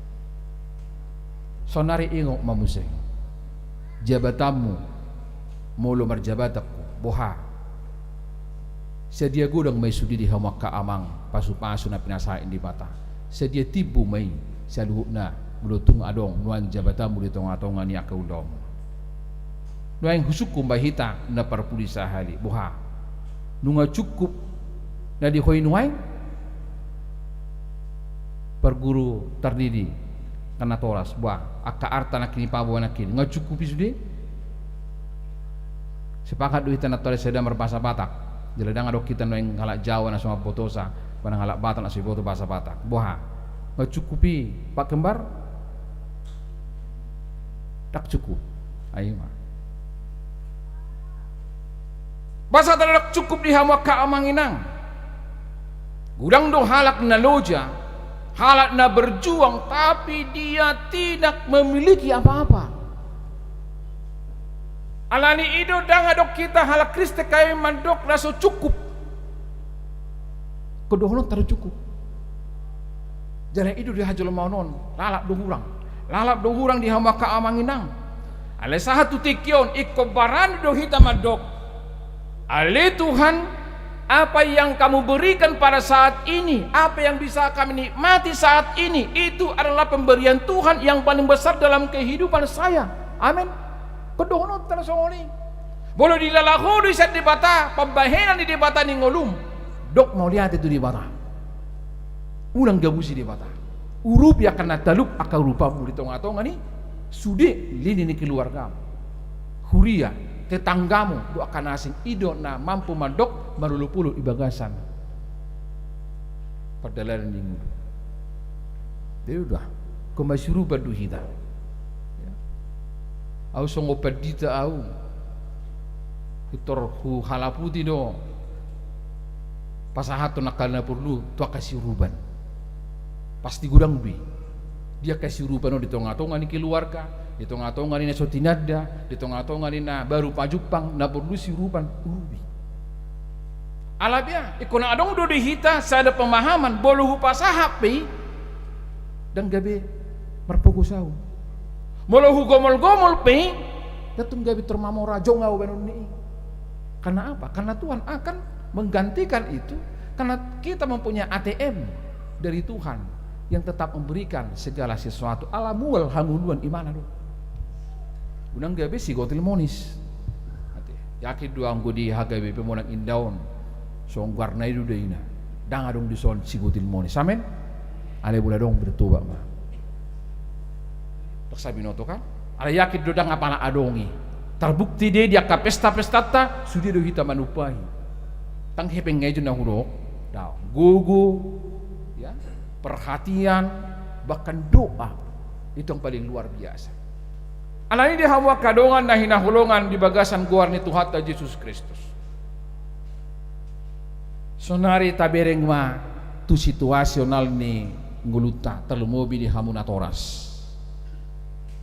S4: Sonari ingok mamuseng. Jabatamu molo marjabatakku boha. Sedia gudang may sudi di hamak kaamang pasu-pasu na pinasain di bata. Sedia tibu may saluhuk na bulutung adong nuan jabatamu di tonga-tonga ni akaudom. Nuan husukum bahita na parpuli sahali boha. Nunga cukup na di hoi nuan perguru terdidi karena toras buah akka arta nakini pabu nakini nga cukupi sude sepakat duit tanah toras sedang berbahasa Batak jeladang adok kita yang halak Jawa na semua potosa panang halak Batak na sebuah bahasa Batak buah nga cukupi pak kembar tak cukup ayo mah bahasa tak cukup di hawa kaamanginang gudang do halak na loja halak na berjuang tapi dia tidak memiliki apa-apa. Alani ido dang adok kita halak Kriste kay mandok raso cukup. Kedohon tar cukup. Jare ido di hajol maunon lalap do hurang di hama kaamanginang. Ale sahatu tikion ikobaran do hita mandok. Ale Tuhan apa yang kamu berikan pada saat ini, apa yang bisa kami nikmati saat ini, itu adalah pemberian Tuhan yang paling besar dalam kehidupan saya. Amin. Kedono tersongoli. Boleh dilalaho di set di bata, pembahenan di bata ni ngolum. Dok mau lihat itu di bata. Ulang gabusi di bata. Urup ya kena taluk akal rupa di tonga-tonga ni. Sude lini ni keluarga. Huria tetanggamu doakan asing ido na mampu mandok marulupulu ibagasan perdalan minggu dia udah kemasyuru badu hita ya au songo padita au kitor hu halaputi do pasahato nakalna perlu tu kasiruban pasti gudang bi dia kasiruban di tonga-tonga ni keluarga di tonga-tonga ni na sotinada di tonga-tonga ni na baru pajupang na produksi rupan urubi alabia ikona adong do dihita sada pemahaman boluhu pasahapi dan gabe marpugusau molohu gomol-gomol pe datung gabe termamora jongau benun ni karena apa? Karena Tuhan akan menggantikan itu karena kita mempunyai ATM dari Tuhan yang tetap memberikan segala sesuatu alamual hamuluan imana do unang gabe si gotil monis yakin doang gudi hagabe pemonang indaun songgar na itu deina dang adong dison si gotil monis amen ale bula dong bertoba mah tak sabi noto kan ale yakin do dang apana adongi terbukti dia ka pesta-pesta ta sudi do hita manupai tang hepeng ngejo na hurok daw gugu ya perhatian bahkan doa itu yang paling luar biasa. Alani di hawa kadongan na hinahulungan di bagasan guar ni Tuhan ta Yesus Kristus. Sonari tabereng ma tu situasional ni nguluta terlumobi di hamuna toras.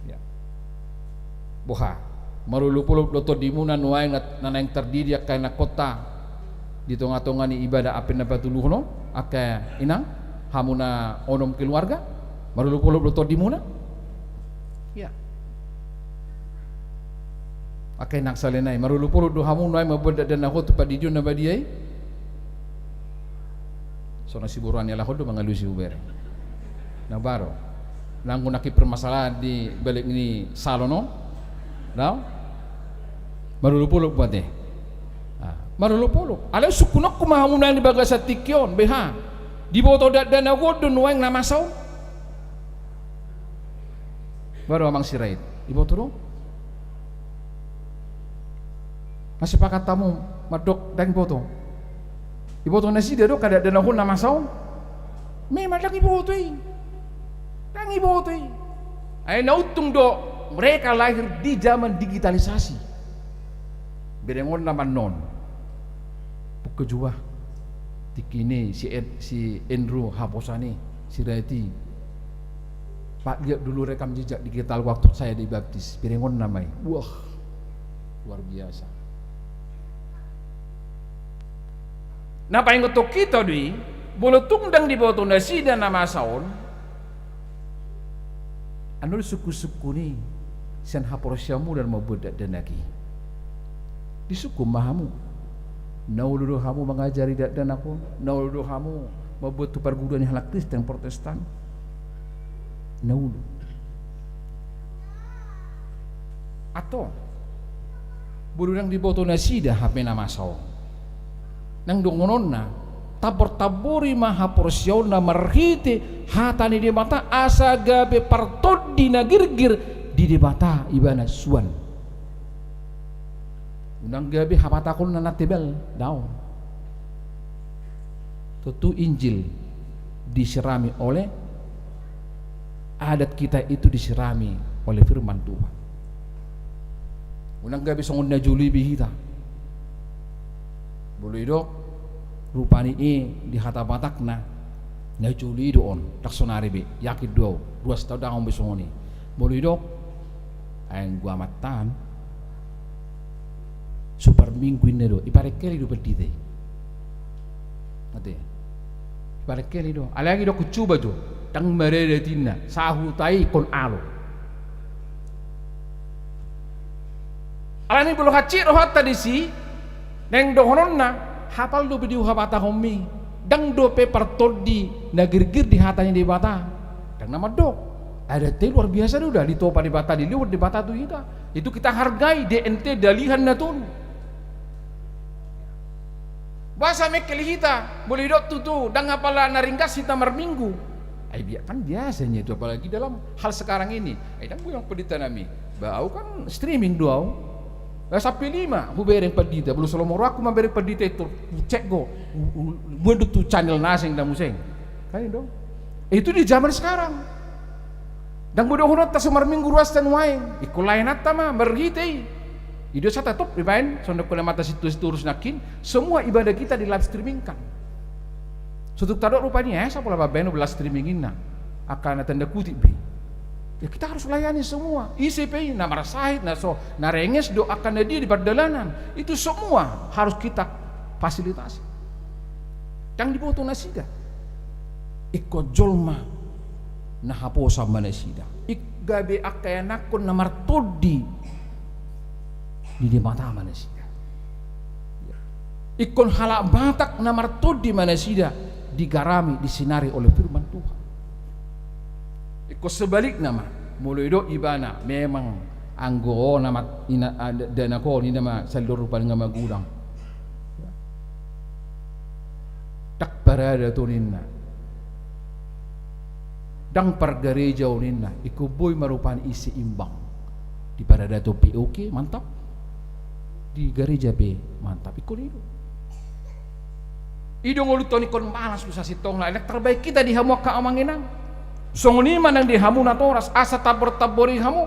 S4: Ya. Boha marulupulup loto dimuna nuaing nanang terdiri kana kota di tonga-tonga ni ibadah apen na patuluhno aka inang hamuna onom keluarga marulupulup loto dimuna. Ya. Akai nak salenai marulupulup do hamun nuai maboda dan nahot padijun na badiai. So nasiburuan ya lahodo mangalusi uber. Na baro. Nanggo naki permasalahan di balik ini salono. Daw. Marulupulup buat deh. Marulupulup. Ala sukunok kumahamunan di bagasa tikyon beha. Di boto dan nagodo nuai namasau. Baru amang sirait. Di boto dong. Masih pakat tamu madok dan boto. Ibu tu nasi dia tu kada ada nahun nama saum. Memang lagi ibu tu, dan ibu tu. Ayah nautung do mereka lahir di zaman digitalisasi. Berengon nama non. Pukejua. Tikini si Andrew Haposani si Reti. Pak, lihat dulu rekam jejak digital waktu saya dibaptis. Piringon namanya. Wah, luar biasa. Nah, paling untuk kita di bolo tungdang di bawah tundasi dan nama saon. Anu suku-suku ni sian haporosyamu dan mau budak dan lagi. Di suku mahamu. Nauludu hamu mengajari dan aku. Nauludu hamu membuat perguruan yang halak Kristen Protestan. Naulu. Atau burung di bawah tundasi dah HP nama saon. Nang dongononna tabor-tabori maha porsiona marhite hatani di mata asa gabe partodi na girgir di mata ibana suan unang gabe hapatakul na natibel daw tentu Injil diserami oleh adat kita itu diserami oleh firman Tuhan. Unang gabe songon na juli bihita boleh dok rupani di hata batak na juli doon taksonari be yakid do 2 tahun dangong besongoni boleh dok ayang gua matan super minggu ini do iparekeli do berdite ate iparekeli do alagi do kucuba do tang merede tinna sahutai kon alo alani bulu hacir hatta disi neng dohonon na hafal do bidiu habata homi dang do pe partodi na girgir di hatanya di bata dang nama dok ada teh luar biasa udah ditopa di bata di liwat di bata tuh itu kita hargai DNT dalihan na tuh bahasa mekeli hita boleh dok tuh dang apala naringkas hita marminggu kan biasanya itu apalagi dalam hal sekarang ini dang gue yang pedita nami bau kan streaming doang sampai 5 hubereng pedita belum selomor aku membereng pedita itu cek go mundut tuh channel nasing dan museng kan dong itu di zaman sekarang dan bodoh honot tak semar minggu ruas dan waeng ikut lain atama berhitei ide saya tetap dimain sondok pada mata situ urus nakin semua ibadah kita di live streamingkan sutuk tadok rupanya saya pola babeno belas streamingin na akan tanda kutip bi ya kita harus layani semua ICPI na marasahid na so narenges doakan dia di perdalanan itu semua harus kita fasilitasi yang dibawa tu nasida ikut jolma na haposa manasida ikgabe akayanakon na martodi di mata manasida ikon halak batak na martodi manasida digarami disinari oleh firman Tuhan. Iko sebalik nama mulai do ibana memang anggo nama ina dana ko ni nama salur paling nama gudang tak parada to ninna dang pergereja ninna iko boy marupan isi imbang di parada to POK mantap di gereja B mantap iko nido idong uluton ikon malas usah sitong la terbaik kita di hamu ka amanginang songoni manang di hamu natoras asa tabor-tabori hamu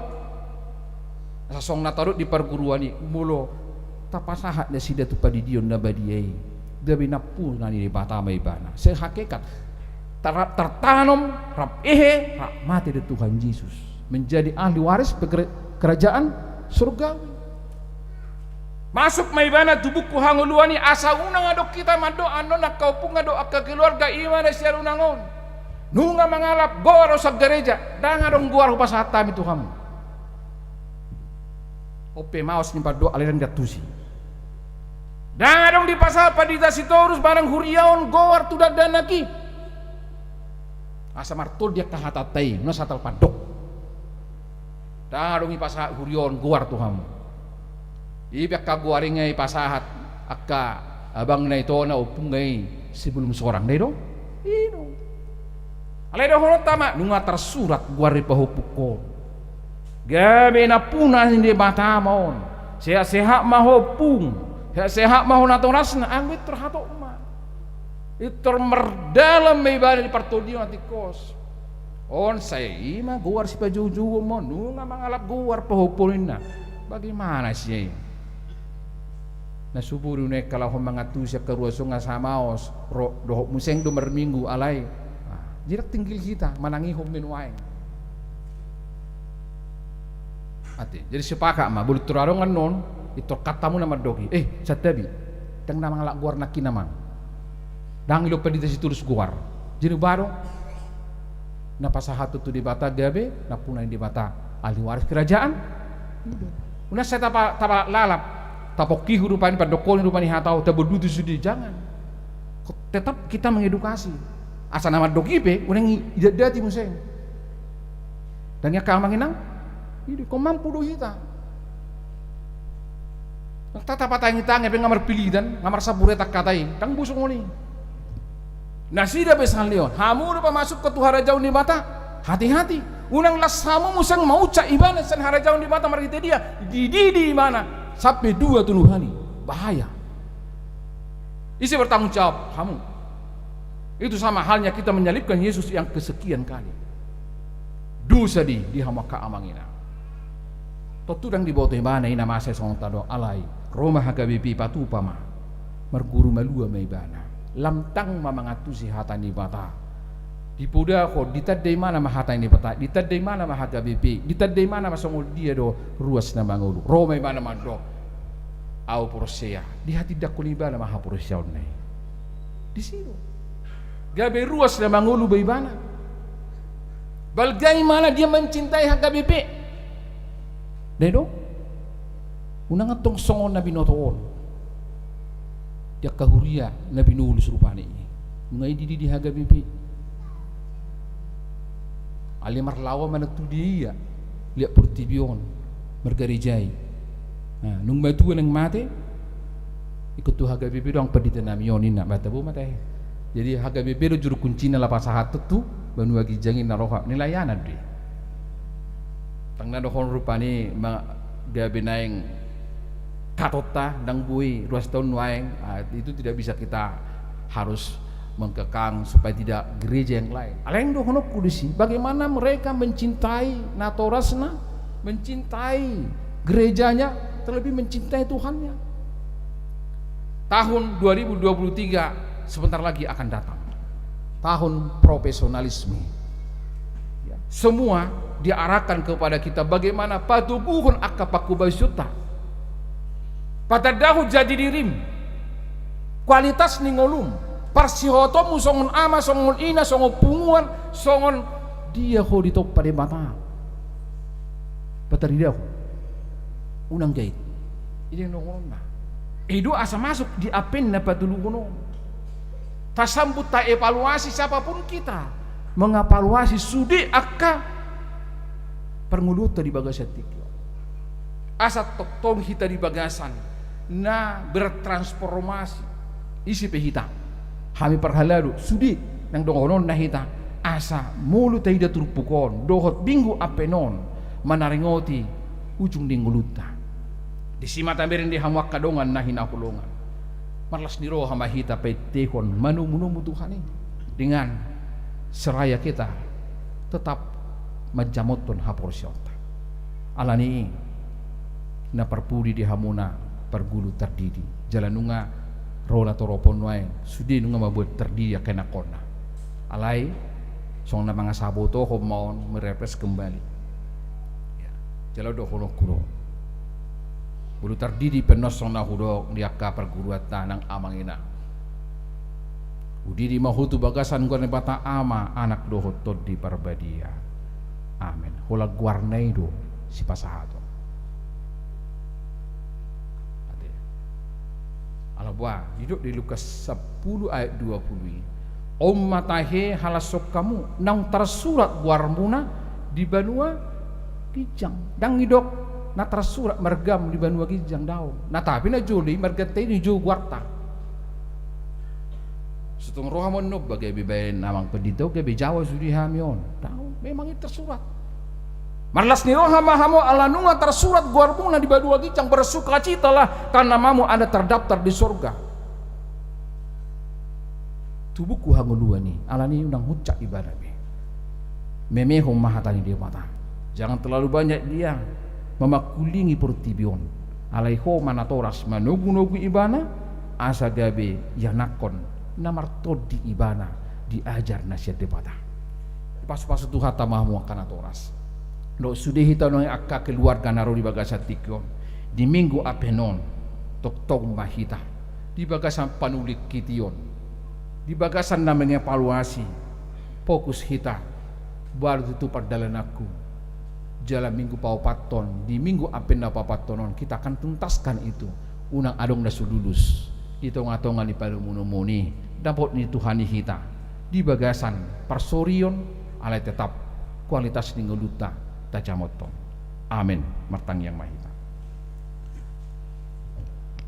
S4: asa song natarut di perguruan ni mulo tapasahat na sida tu padidion na badiyai dabi napu nani di batama ibana sehakikat tertanam rap mati dari Tuhan Yesus menjadi ahli waris kerajaan surgawi masuk maibana tubuhku hanguluani asa unang adok kita mado ano nak kaupung adok akka keluarga imana siar unangon nunga mangalap gor sa gereja danga dong guar upas hatam itu kamu ope maos ni pado aliran gatusi danga dong di pasal padita sitorus barang huriaon gor tudak danaki asa martul dia kahatatai no satal padok danga dong di pasal huriaon gor tu kamu ibyak kaguaringai pasahat akka abang na ito na upung ngay sebelum seorang dai dong ino alay dah honot tama nunga tersurat guari pahupukon gabe na puna hindi matamon sehat mahopung sehat maho natoras na angwit terhato ma itu merdalam may ibadah di partodiyo at ikos on saya ima guar si pajujugo mo nunga mangalap guar pahupunin na bagaimana siya nasuburo na kalahong mga tusya karuaso nga samaos dohok museng do merminggu alay jirak tinggal kita manangi homin waeng Ate, jadi sepakat mah boleh turarongan non itu katamu nama dogi. Satabi, tang nama ngalak guar nak kinamang. Dang ilo pedita si tulus guar. Jadi baru na pasahatu tu di bata gabe, na punai di bata ahli waris kerajaan. Una saya tapa lalap, tapoki rupani padokoni rupani hatau tabodutu sudi jangan. Tetap kita mengedukasi. Asa nama dogi pe, unang idadati mo sen. Dan ya kamanginang, ini kau mampu do hita. Tata patang hitang pe ngamar pilihan, ngamar sabure tak katai, tang busuk ngoni. Nasida besan leon, hamu udah masuk ke tuhara jauh di mata, hati-hati. Unang lasamu musang mau cak ibana san hara jauh di mata marita dia, di mana? Sampai 2 hari, bahaya. Isi bertanggung jawab, hamu. Itu sama halnya kita menyalibkan Yesus yang kesekian kali. Dosa di hamaka amangina. Totudang di bawah mana ina masa song tado alai. Roma hakabipi patupama. Merguru malua maibana. Lamtang mamangatusi hatan di bata. Di puda ko ditadai mana mahatan di bata. Ditadai mana mahakabipi. Ditadai mana masongol dia do ruas na mangulu. Roma mana mando. Au porosea. Di hati dakulibana mahaporosea onai. Di sini. Gabe ruas na mangulu baibana. Bagaimana dia mencintai HKBP? Dedo, unang atong songon na binotoon. Dia kahuria na binulus rupani. Ngai di HKBP. Ali marlawa manatu dia. Lihat pertibion, mergarejai. Nah, nung matu nang mate, ikut tu HKBP doang pedita namionin nak batabu mate. Jadi HKBP do juru kuncina lapas satu tu. Banu agi jangin naroha nilayanan di. Tangna dohon rupani gabe naeng katota dang bui ruas tahun waeng itu tidak bisa kita harus mengkekang supaya tidak gereja yang lain. Aleng dohono kudisi bagaimana mereka mencintai natorasna, mencintai gerejanya, terlebih mencintai Tuhannya. Tahun 2023 sebentar lagi akan datang. Tahun profesionalisme ya. Semua diarahkan kepada kita bagaimana patubuhun akapaku basyuta patadahu jadi dirim kualitas ningolum parsihotomu songon ama songon ina songon punguan songon dia ho ditop pada mata pataridahu unang jahit ini nongolong na itu asa masuk di apen na patulugono. Tasambut tak evaluasi siapapun kita mengevaluasi sudi akka perngulutan di bagasan tikyo asa toktong kita di bagasan na bertransformasi isi pehita kami perhalalu sudi nang dongonon na hita asa mulut tidak turpukon dohot minggu apenon manaringoti ujung dinguluta di simata merin di hamwak kadongan na hinakulungan marlas niro hamahita petehon manu-manu Tuhan ini dengan seraya kita tetap majamoton haporsyota alani na perpudi di hamuna pergulu terdidi jalanunga rola toropon wae sudi nunga mabuat terdidi kena kona alai song na mga saboto homon merepes kembali ya jalo do hono kuro bulu terdidi penosong na hudok diaka perguruan tanang amangina udidi mahutu bagasan gua nebata ama anak dohot tod di parbadia amen hola guarnai do si pasahato ade alabwa hidup di Lukas 10 ayat 20 matahe halasok kamu nang tersurat guarmuna di banua kijang dang hidok na tersurat mergam di banua kijang daun na tapi na juli mergate ni jo guarta setung rohamon no bagai bibayin namang pedito ke bejawa sudi hamion tahu memang itu tersurat marlas ni rohamahamo alanunga tersurat guarmuna di banua kijang bersukacitalah karena mamu ada terdaftar di surga tubuhku hanguluan ni alani undang hucak ibadah memehom mahatani dia mata jangan terlalu banyak dia memakulingi pertibion alaiho manatoras manugu-nugu ibana asa gabe yanakon namartod di ibana diajar nasihat debata pas-pas Tuhan tamahmu kanatoras lo sudehi tanong akka keluarga naro di bagasan tikyon di minggu apenon tok mahita di bagasan panulik kitiyon di bagasan namanya evaluasi fokus hita baru itu perdalan aku jalan minggu paupaton di minggu apen na papatonon kita akan tuntaskan itu unang adong na sululus itong-atongan ni palumuni dapat ni Tuhan kita di bagasan parsorion alay tetap kualitas ni nguluta tajamotong. Amin. Martang yang mahita.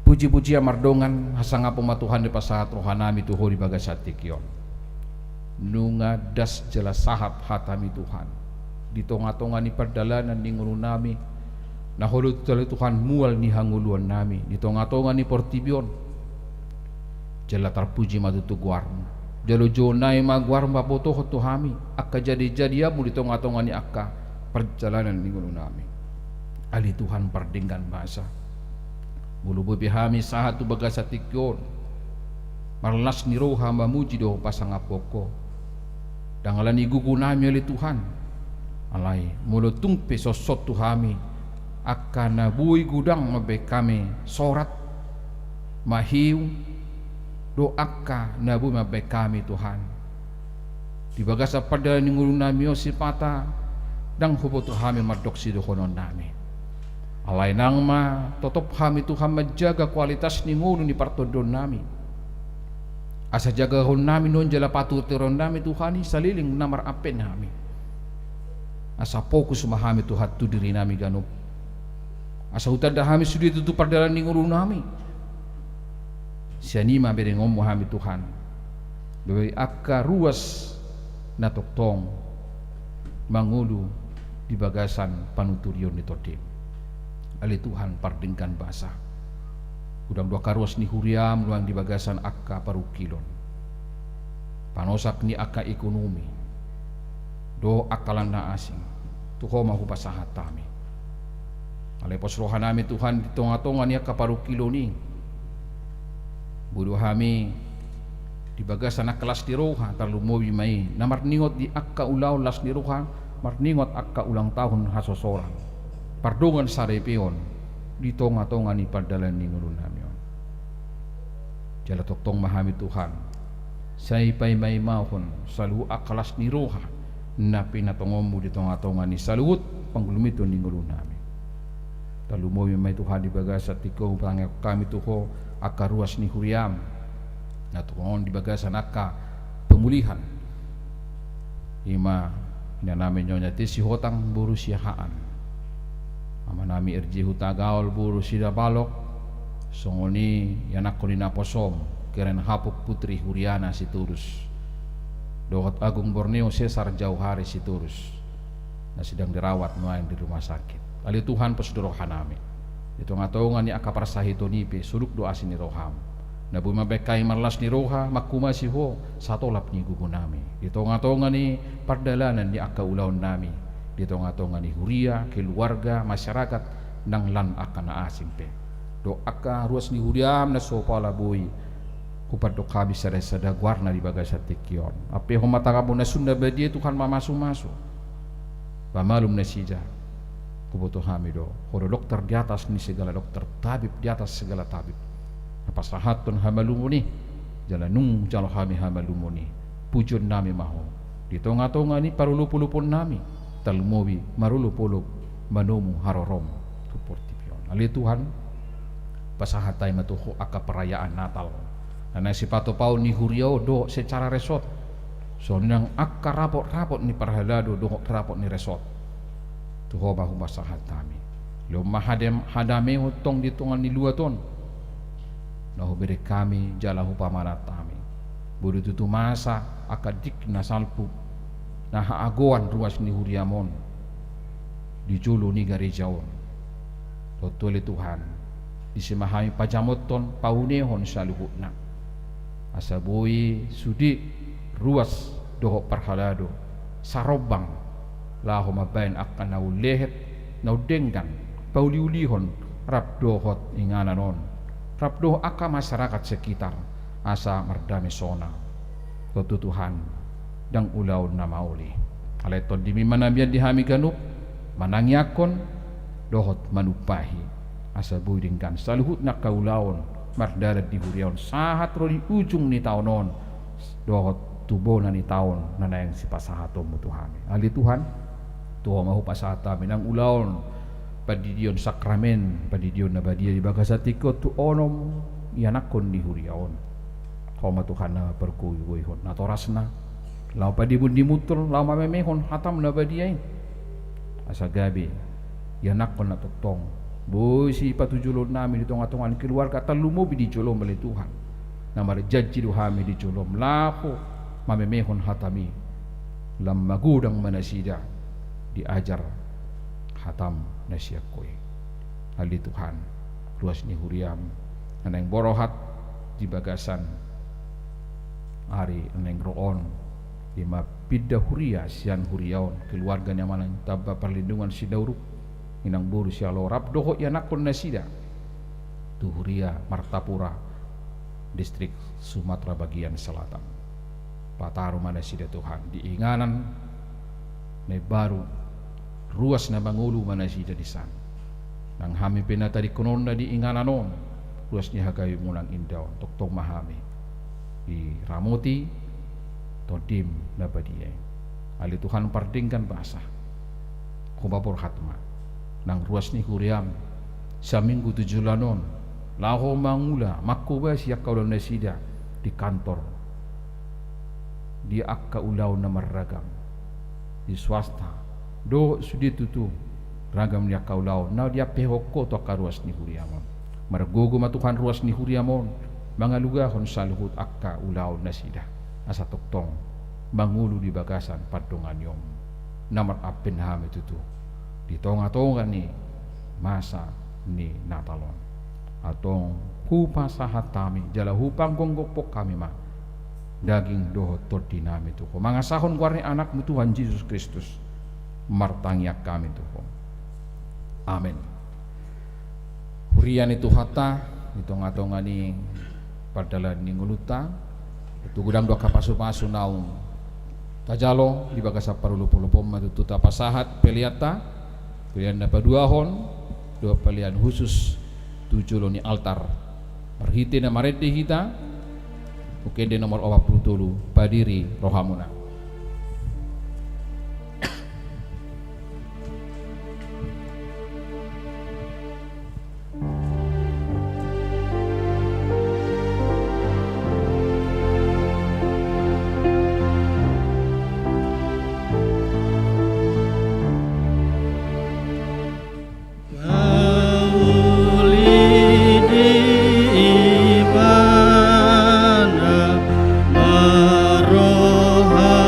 S4: Puji-puji mardongan hasanga pematuhan di pasahat rohanami tuho di bagasat tikyon. Nunga das jelas sahap hatami Tuhan. Di tonga-tonga ni perdalanan ni ngulu nami. Nahulut tali Tuhan mual ni hanguluan nami. Di tonga-tonga ni portibyon. Jala terpuji matutu guarmu. Jalo jonai maguar mapoto tuhami. Akka jadi-jadiamu di tonga-tonga ni akka perjalanan ni ngulu nami. Ali Tuhan perdinggan bahasa. Bulu bebihami sahatu bagasat tikyon. Marlas ni roha mamuji doh pasang apoko. Dangalan igugu nami ali Tuhan. Alai mulu tungpe sosot tuhami. Akka nabui gudang mabe kami sorat mahiu do akka nabu mabe kami Tuhan. Di bagasa pada ni ngulu nami sipata dang hubo tuhami madoksi dohonon nami. Alai nang ma totop hami Tuhan menjaga kualitas ni ngulu ni partodon nami. Asa jaga hon nami non jala patu teron nami Tuhani saliling namar apen nami. Asa fokus mahami Tuhan tu diri nami ganup. Asa hutan dah hami sudi tutu perdalan ni ngulu nami. Sianima bere ngomo hami Tuhan. Bewe akka ruas na toktong mangulu di bagasan panuturion ni todim. Ali Tuhan pardingkan bahasa. Udang dua karuas ni huriam luang di bagasan akka parukilon. Panosak ni akka ekonomi. Do akalan na asing. Tuho mahu pasahat tami. Alepos rohanami Tuhan di tonga-tonga ni akka parukilon ni. Budu hami di bagasan kelas di roha terlalu mobi mai. Namar ningot di akka ulau las di roha. Marningot akka ulang tahun hasosorang. Pardongan sarepion di tonga-tonga ni padalan ni ngulun namion. Jala toktong mahami Tuhan. Say pay may mahon salu akalas ni roha na pinatongomu di tonga-tonga ni saluut panggulumito ni ngulun nami. Talumoy may Tuhan di bagasat tiko pangyak kami tuho akaruas ni huriam. Natungon di bagasan akka pemulihan. Ima ina namin nyonya si hotang buru siyahaan. Ama nami erji hutagaol buru sida balok songoni yanak konina posom keren hapuk putri Huriana Siturus Dohot Agung Borneo Cesar Jauhari Siturus na sedang dirawat nuain di rumah sakit. Ali Tuhan pesudoro hanami itu ngatongan ni akapar sahito nipe suluk doa sini roham na bumabekai marlas ni roha makuma siho satolap ni gugunami itu ngatongan ni pardalanan ni akka ulaon nami ditonga-tonga ni huria, keluarga, masyarakat nang lan akan na asing pe. Do akka ruas ni huriam na sopala boy kupad do kami sada guarna di bagasat tikyon. Ape homata kamu na sunda badie Tuhan mamasu-masu. Pamalum na sija. Kubuto hami do. Horo dokter di atas ni segala dokter, tabib di atas segala tabib. Apa sahatun hamalumuni jalanung jalo hami hamalumuni. Pujun nami maho. Ditonga-tonga ni parulupu-lupun nami. Talmobi marulupuluk manomu harorom tuportipion. Ali Tuhan pasahatay matuho akka perayaan Natal. Ana si pato pau ni huriao do secara resort. So nang akka rapot-rapot ni parhalado do rapot ni resort. Tuho bahu pasahatami. Lo mahadem hadame hotong ditongan ni luaton. Nahu bere kami jalahu pamaratami. Buru tutu masa akadik na salpu. Nah agoan ruas ni huriamon di julu ni garejaon totole Tuhan disemahami pajamoton paunehon saluhutna asabui sudi ruas doho parhalado sarobang laho mabain akan nau lehet nau denggan pauliulihon rap dohot ingananon rap doh aka masyarakat sekitar asa mardame sona totu Tuhan dang ulaw na mauli. Aleton di mimana biyan di hami ganup manangyakon dohot manupahi asa buidingkan saluhut na kaulaon mardarat di huriaon sahat ro di ujung ni taonon dohot tubo na ni taon na nayang si pasahato mo Tuhan. Ali Tuhan, tuho mahu pasahata minang ulaon padidion sakramen padidion na badia di bagasatiko tu onom yanakon di huriaon. Koma Tuhan na perkuy-kuyhon na toras na lau padibun dimutol lau mamemehon hatam na badiay asa gabi yanakon na totong boy si patujulon namin itong atungan keluar kata lumobi di jolom bali Tuhan na marjadji duhami di jolom lapo mamemehon hatami lam magudang manasida diajar hatam na siya koy. Hali Tuhan ruas ni huriam anang borohat di bagasan ari anang roon di mapidda huria sian huriaon keluarga nyaman tabba perlindungan si dauruk inang buru si alorap doho yanakon nasida tu huria Martapura distrik Sumatera bagian selatan pataru mana sida Tuhan diinganan na baru ruas na bangulu mana sida di sana nang hami pinata di konon na diingananon ruas ni hagawi munang indaw toktong mahami di ramoti todim na badiyay. Ali Tuhan pardingkan basah kumapor hatma nang ruas ni huriam sa minggu 7 lanon laho mangula makuba siya kaulan nasida di kantor di akka ulaw na marragam di swasta do sudi tutu ragam niya kaulaw na dia pehoko to karuas ni huriamon margogo matukan ruas ni huriamon mga lugahon sa luhut akka ulaw nasida asa toktong mangulu di bagasan padongan yom namar apin ham itu tuh di tonga-tonga ni masa ni natalon atong hupa sahat tami jala hupang gonggopok kami mah daging dohot tot dinami tuh mga sahon warni anak mu Tuhan Yesus Kristus martangyak kami tuh amin. Hurian itu hata di tonga-tonga ni padalan ni nguluta itu gudang doa kapasu-pasu naung tajalo di bagasa parulupo-lupo matututa pasahat peliata pilihan dapat 2 hon 2 pilihan khusus 7 ni altar perhiti na marete kita ukede nomor 47 padiri rohamuna.
S1: Maroha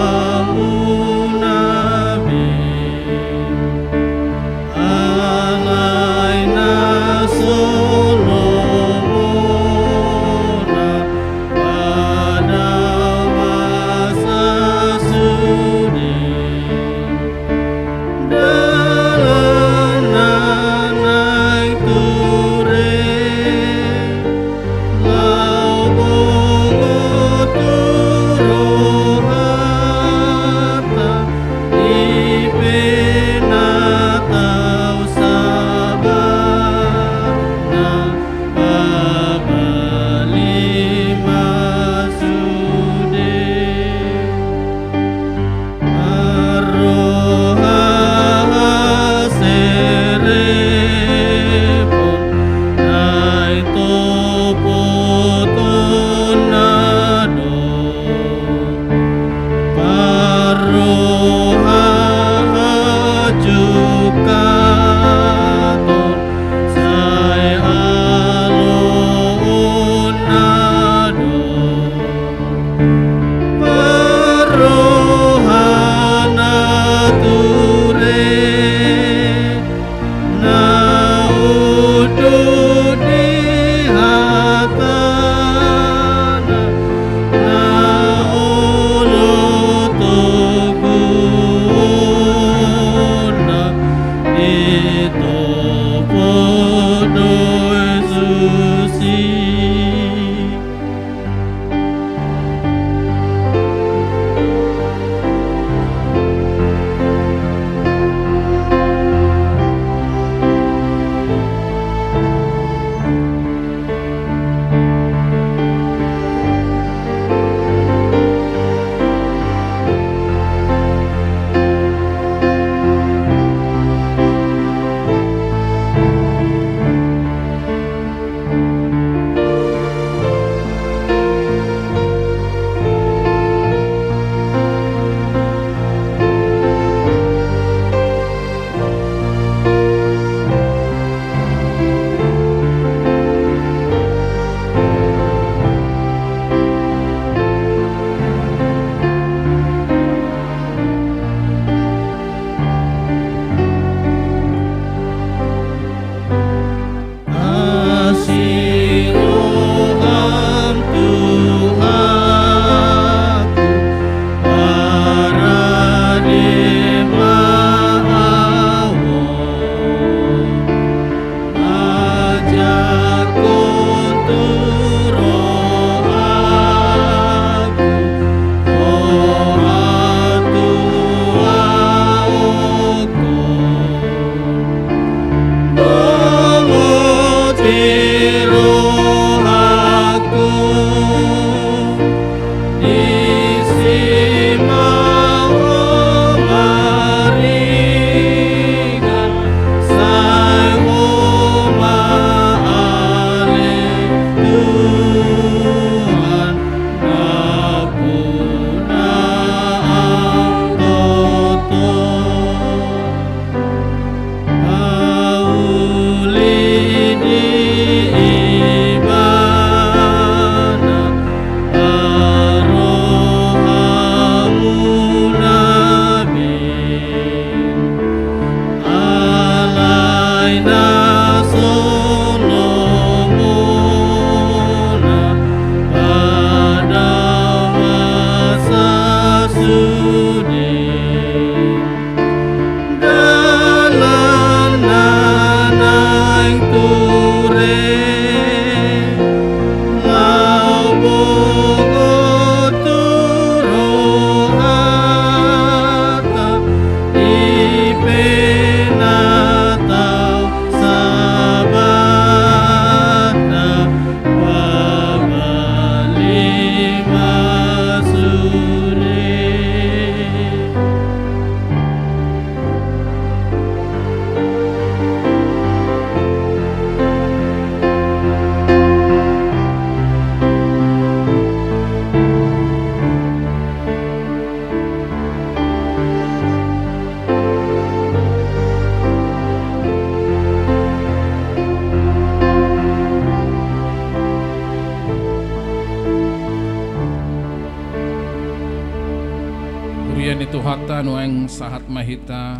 S4: Hatta noeng sahat mahita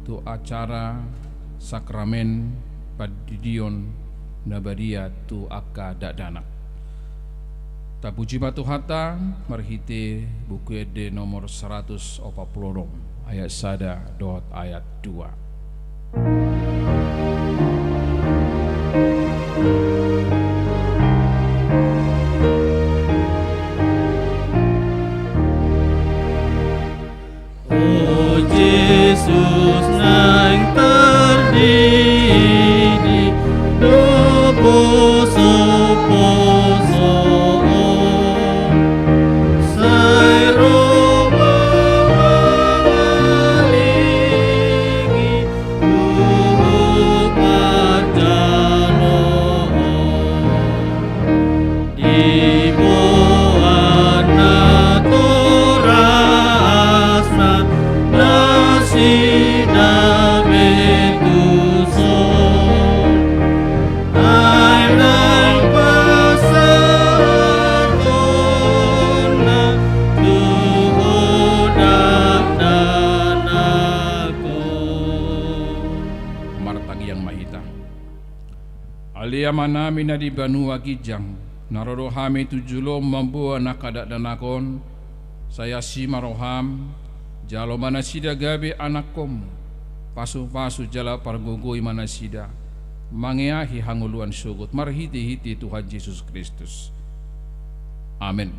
S4: tu acara sakramen padidion nabadia tu akka dadanak. Tapuji batu Hatta marhite buku ede nomor 140 ayat sada dot ayat 2.
S1: Yesus nang terdiri do poso-poso sai Roma malingi pajalo di bawah torasna nasida betuson ay nagpasarona tuhodak danako.
S4: Martang yang mahita alia manami na di banua kijang narodohami tujulo mambuah nakadak danakon saya si maroham jalo mana sida gabe anakom pasu-pasu jala pargogoi mana sida mangeahi hanguluan sugut marhiti-hiti Tuhan Yesus Kristus. Amin.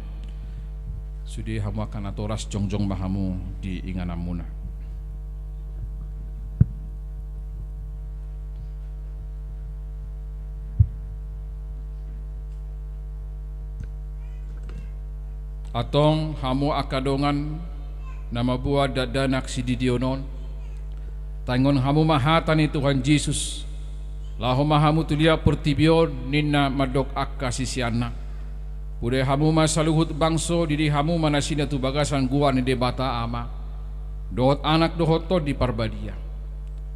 S4: Sudi hamu akan atoras jongjong mahamu di inganamuna. Atong hamu akadongan nama buah dadanak sididionon tangon hamu mahatani Tuhan Yesus laho mahamu tulia pertibion ninna madok akka sisiana ude hamu masaluhut bangso didi hamu manasina tu bagasan gua ni debata ama dohot anak dohot to di parbadia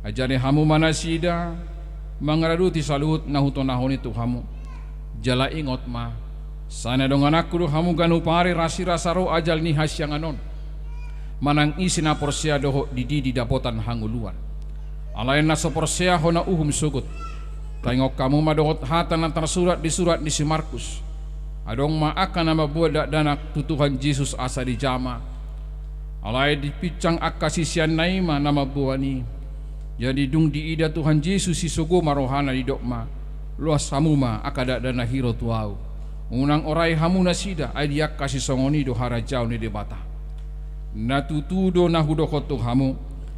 S4: ajane hamu manasida mangaraduti saluhut nahutonahoni tu hamu jala ingot ma sana dong anakku do hamu ganu pare rasi rasaro ajal ni hasyang anon manang isi na porsia doho di dapotan hanguluan alain na so porsia hona uhum sugut tengok kamu madohot hatan antara surat di si Markus adong ma akan nama buat danak tutuhan Yesus asa di jama alai di picang akka sisian naima nama buani jadi dung di ida Tuhan Yesus si sugo marohana di dokma luas hamuma akada dana hiro tuau unang orai hamu nasida aidiak kasih songoni do harajau ni debata natutudo na hudokoto hamu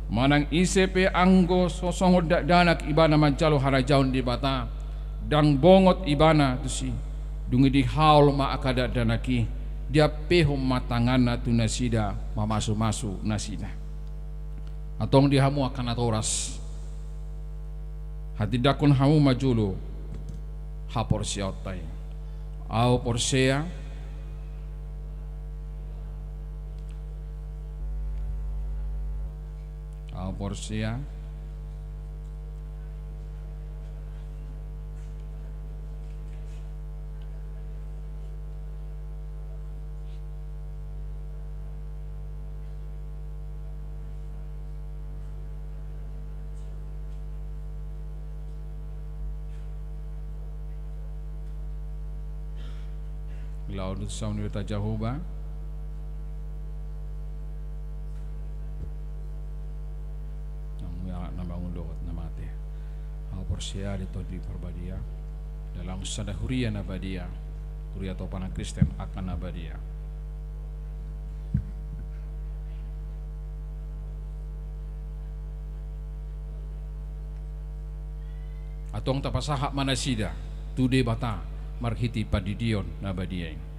S4: manang isepe anggo sosongo danak ibana mancalo harajaun di bata dang bongot ibana tusi dungi di haul ma akada danaki dia pehom matangana tu nasida mamasu-masu nasida atong di hamu akan atoras hati dakon hamu majulo hapor siautai au porsea au porsea laut saun wita Jehovah nang nabangun dohot na mate au porsia dito di perbadia dalam sadahuria nabadia kuria topana Kristen akan nabadia atong tapasahak manasida tude bata marhiti padidion nabadia.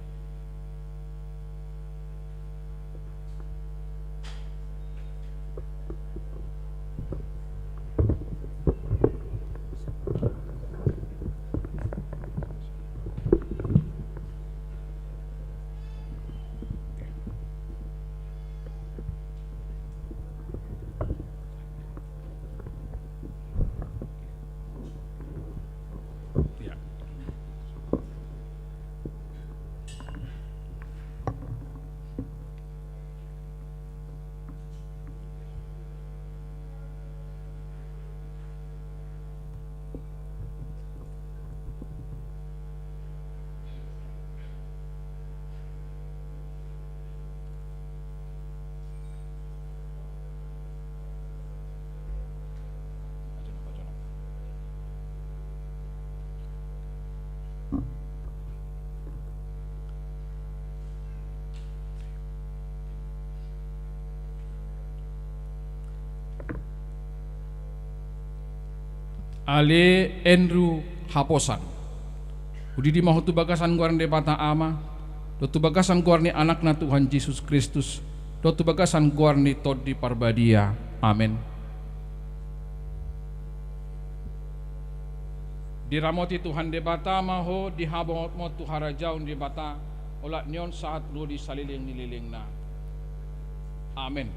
S4: Ale Andrew Haposan. Udi di mahutu bagasan guarni debata ama, dotu bagasan guarni anak na Tuhan Yesus Kristus, dotu bagasan guarni tod di parbadia. Amin. Diramoti Tuhan debata maho dihabot mo tuhara jaun debata ola nyon saat lu di saliling nililing na. Amin.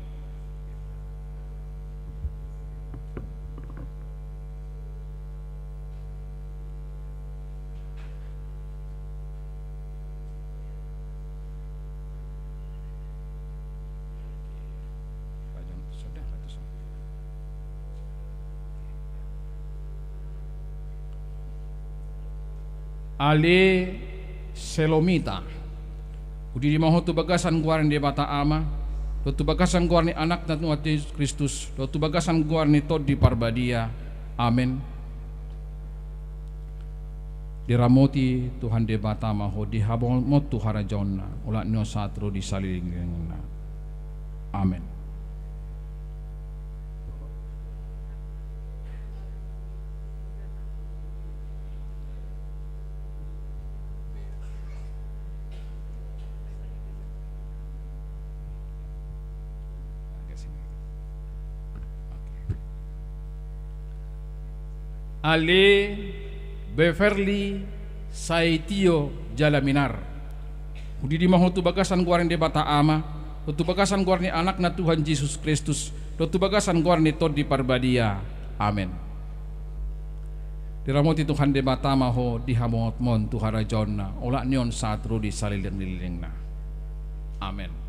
S4: Ale Selomita. Udi di mahutu bagasan guarni debata ama, dotu bagasan guarni anak na Tuhan Yesus Kristus, dotu bagasan guarni tod di parbadia. Amin. Diramoti Tuhan debata maho dihabong mo tuhara jonna ulat nyo satro di saliling na. Amin. Ale Beverly Saitio Jalaminar. Udi di mahutu bagasan guarni debata ama, dotu bagasan guarni anak na Tuhan Yesus Kristus, dotu bagasan guarni tod di parbadia. Amin. Diramoti Tuhan debata maho dihamot mon tuhara jonna ola nyon satro di saliling na. Amin.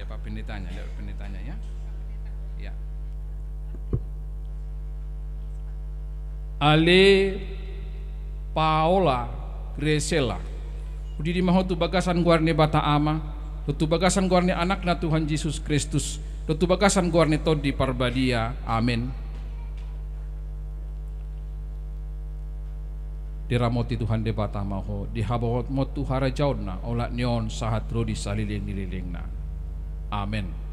S4: Pak pendetanya, lihat pendetanya ya. Ya. Ale Paola Gresela. Udi di mahutu bagasan guarni bata ama, dotu bagasan guarni anak na Tuhan Yesus Kristus, dotu bagasan guarni tod di parbadia. Amin. Diramoti Tuhan debata maho dihabot mo tuhara jauna ola nyon sahat ro di saliling nililing na. Amin.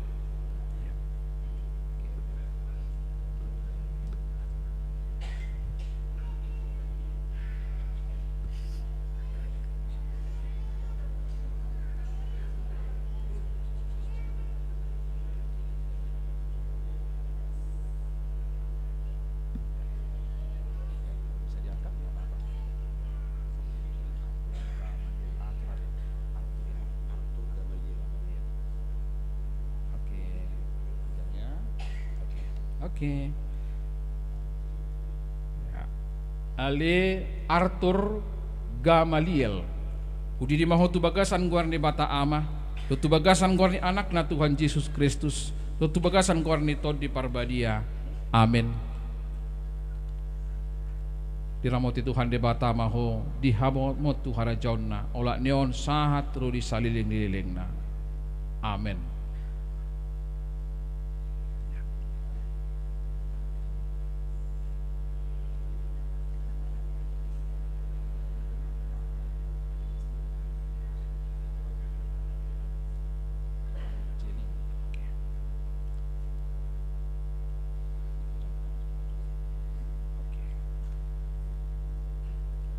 S4: Oke. Ya. Ale Arthur Gamaliel. Udi di mahutu bagasan guarni bata ama, dotu bagasan guarni anak na Tuhan Yesus Kristus, dotu bagasan guarni tod di parbadia. Amin. Diramoti Tuhan debata maho dihabot mo tuhara jonna ola neon sahat ro di saliling na. Amin.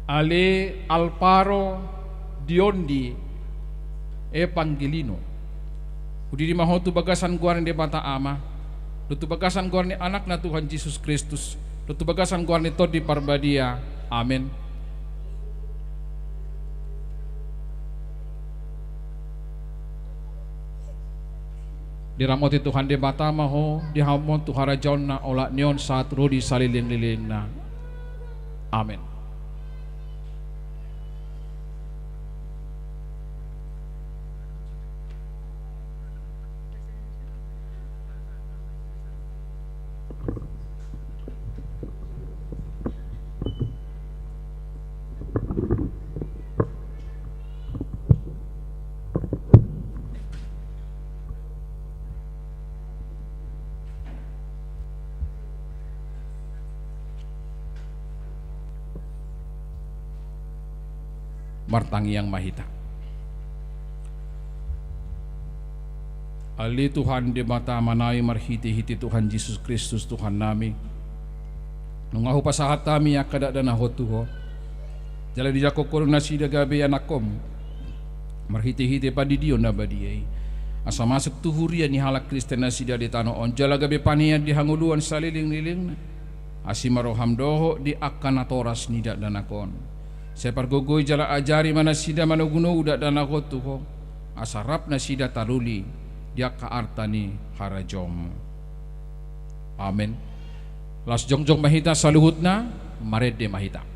S4: Ale Alparo Diondi Evangelino. Udi di mahutu bagasan guarni debata ama, dotu bagasan guarni anak na Tuhan Yesus Kristus, dotu bagasan guarni tod di parbadia. Amin. Diramoti Tuhan debata maho dihamon tuhara jonna ola nyon saat ro di saliling na. Amin. martangi yang mahita. Ali Tuhan di mata manai marhiti-hiti Tuhan Yesus Kristus Tuhan nami. Nungahu pasahat kami akada dan ahotuho. Jala di jakokoro nasida gabe anakom. Marhiti-hiti padidio nabadiai. Asa masuk tuhurian ni halak Kristen nasida di tanah on. Jala gabe panian di hanguluan saliling-liling. Asimaroham doho di akanatoras nida dan akon. Separ gogoi jala ajari mana sida manoguno udak dan ahotuho. Asarap nasida taluli. Dia kaartani harajom. Amin. Las jongjong mahita saluhutna marede mahita.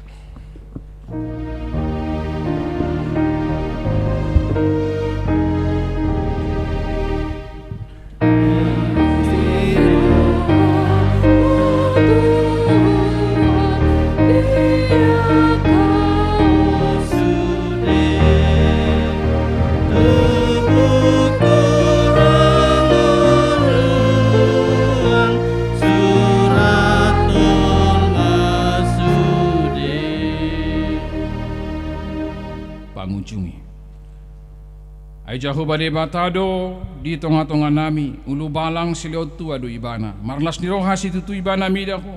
S4: Ay jahu bade batado di tonga-tonga nami ulu balang siliot tu adu ibana marlas niroha situ tu ibana midako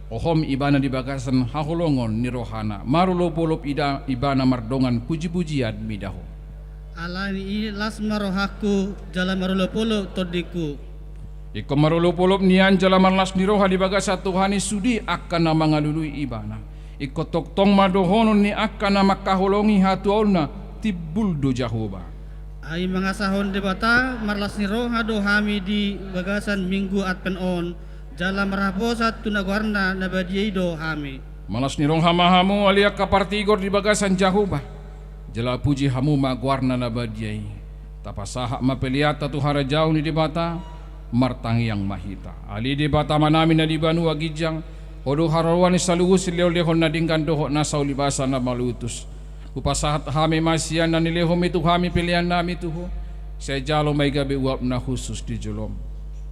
S4: ohom ibana di bagasan haholongon nirohana marulo polop ida ibana mardongan puji-pujian midaho
S1: alani las marohaku jala marulo polo todiku
S4: iko marulo polop nian jala marlas niroha di bagasa Tuhani sudi akan nama ngalului ibana iko toktong madohonon ni akan nama kaholongi hatuona tibul do jahoba.
S1: Ay mga sahon debata marlas ni roha do hami di bagasan minggu adpen on jala maraposat tunagwarna nabadiyay do hami.
S4: Malas ni roha mahamu alia kapartigor di bagasan jahuba jala puji hamu magwarna nabadiyay tapasaha mapeliata tu harajau ni debata martangi yang mahita ali debata manami na di banu agijang odo harawan saluhus leo lehon na dingkan doho nasau libasa na malutus. Upasahat hami masian na nilehom itu hami pilihan nami tuho. Saya jalo may gabi uap na khusus di julom.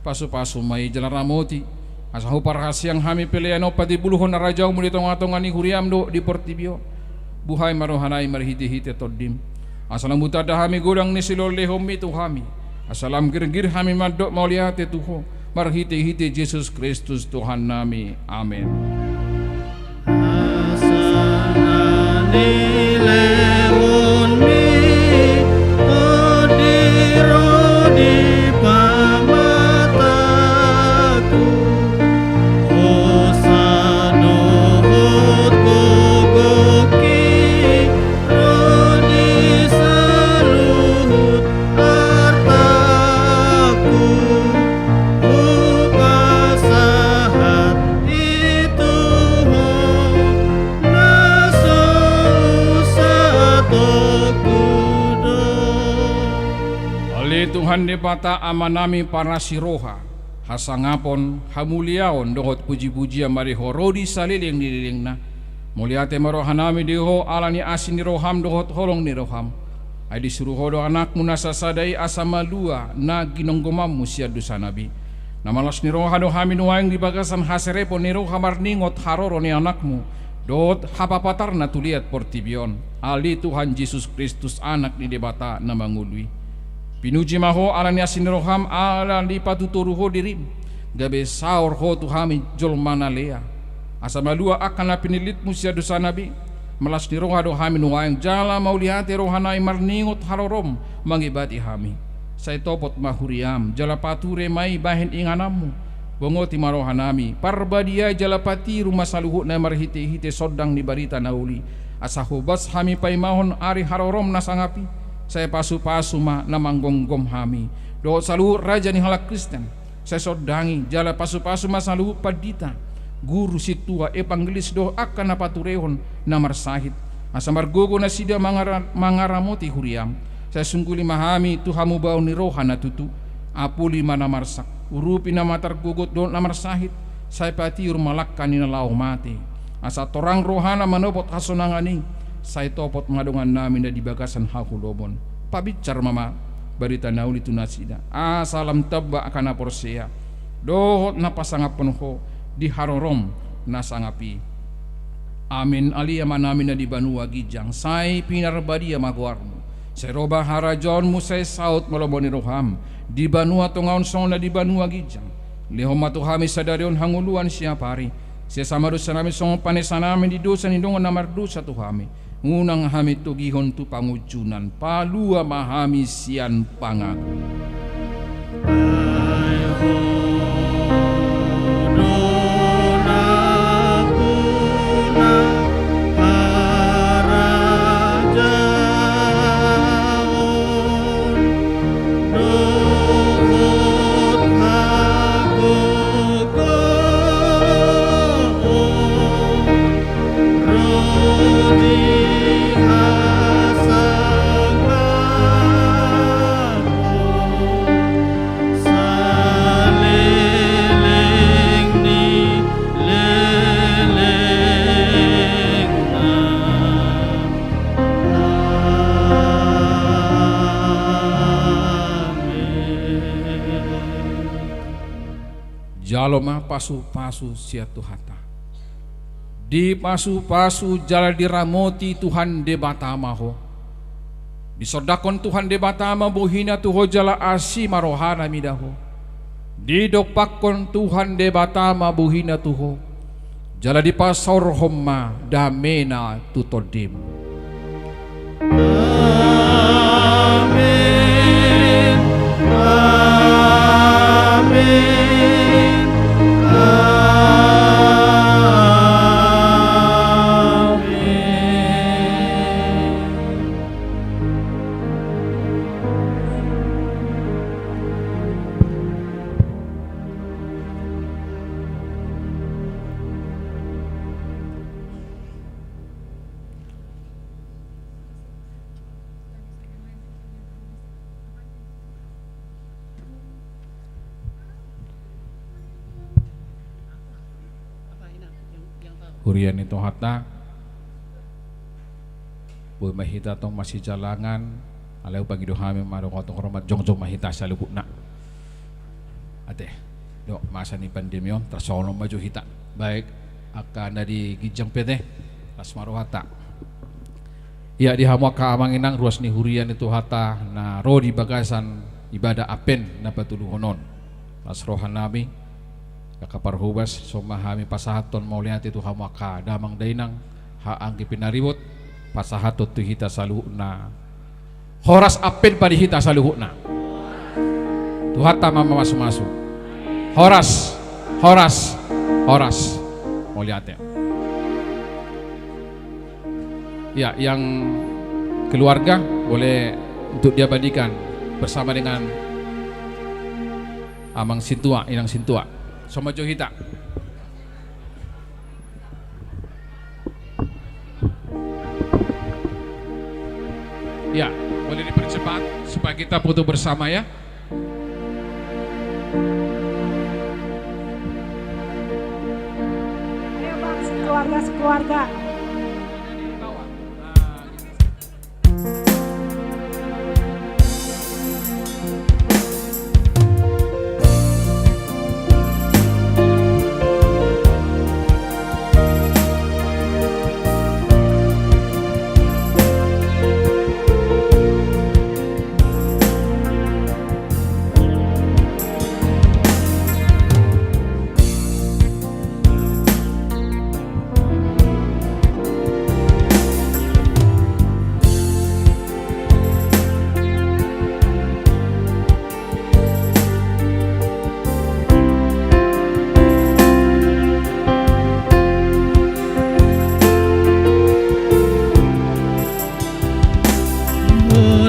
S4: Paso-paso may jalaramoti. Asahu parhasiang hami pilihan o pati buluhon na rajaw muli tonga-tonga ni huriam do di portibio. Buhay marohanay marhiti-hiti todim. Asalam butada hami gudang ni silol lehom itu hami. Asalam gir-gir hami madok mauliate tuho. Marhiti-hiti Jesus Kristus Tuhan nami. Amin.
S1: Lewon mi odiro di pamataku osadohot gogoki rodi saluhut hartaku upasahat itu
S4: Tuhan debata amanami para siroha hasangapon hamuliaon dohot puji-pujian mari horodi saliling nililingna muliate marohanami diho alani asin niroham dohot holong niroham ay disuruh hodo anakmu nasasadai asama dua na ginonggomam musia dusa nabi namalas niroha do hamin waing di bagasan haserepo niroha marningot haroro ni anakmu dohot hapapatar na tuliat portibion ali Tuhan Yesus Kristus anak ni debata na mangului pinuji maho alani asin roham ala lipatuturuho dirim gabe saur ho tuhami jol manalea asa malua akan na pinilit musia dosa nabi melas ni roha do hami nuwaing jala maulihati rohanai marningot harorom mangibati hami say topot mahuriam jala pature mai bahin inganamu bongoti marohanami parbadia jala pati rumah saluhut na marhiti-hiti sodang ni barita nauli asa hobas hami paimahon ari harorom nasangapi saya pasu-pasu ma namanggom-gom hami do saluhut raja ni halak Kristen saya sodangi jala pasu-pasu ma saluhut padita guru situa epanggelis do akan napaturehon namarsahit asa margogo na sida mangaramoti huriam saya sungkuli mahami tuhamu bau ni roha na tutu apuli mana marsak urupi na matar gugut do namarsahit saya patiur malakkan ni nalau mati asa torang rohana manopot hasonangani saya topot ngadongan namin na di bagasan hakulobon pabicar mama barita nauli tunasida salam tabba akan aporsea dohot na pasangap penho di harorom na sangapi Amin alia manamina di banua gijang sai pinarbadia maguarmu. Seroba harajonmu sai saut meloboni roham di banua tongaon sona di banua gijang. Lehoma tuhami sadarion hanguluan siapari. Sesama dosa nami song panesanami di dosa ni dongon namar dosa tuhami. Ngunang hami tu gihon tu pangujunan palua mahami sian pangaku. Jaloma pasu-pasu sia Tuhata. Di pasu-pasu jala diramoti Tuhan de batamaho. Disodakon Tuhan de batama bohina tuho jala asi marohana midaho. Didopakon Tuhan de batama bohina tuho. Jala di pasor homma damena tutodim.
S1: Amin. Amin.
S4: Hurian itu hata boy mahita tong masih jalangan aleu pangido hami maro ngotong hormat jongjong mahita salukuna ate do masa ni pandemio tersono maju hita baik akan dari gijang pete las maro hata ya di hamwa ka amanginang ruas ni hurian itu hata na rodi bagasan ibadah apen na patulu honon las rohan nabi kaparhubas somahami pasahaton mauliati tu hamaka damang dainang haang kipinaribot pasahatot tu hita saluhna horas apen padi hita saluhna tuhata mama masu-masu horas mauliati ya yang keluarga boleh untuk diabadikan bersama dengan amang sintua inang sintua sama Johita. Ya, boleh dipercepat supaya kita foto bersama ya.
S5: Ayo Bang, sekeluarga.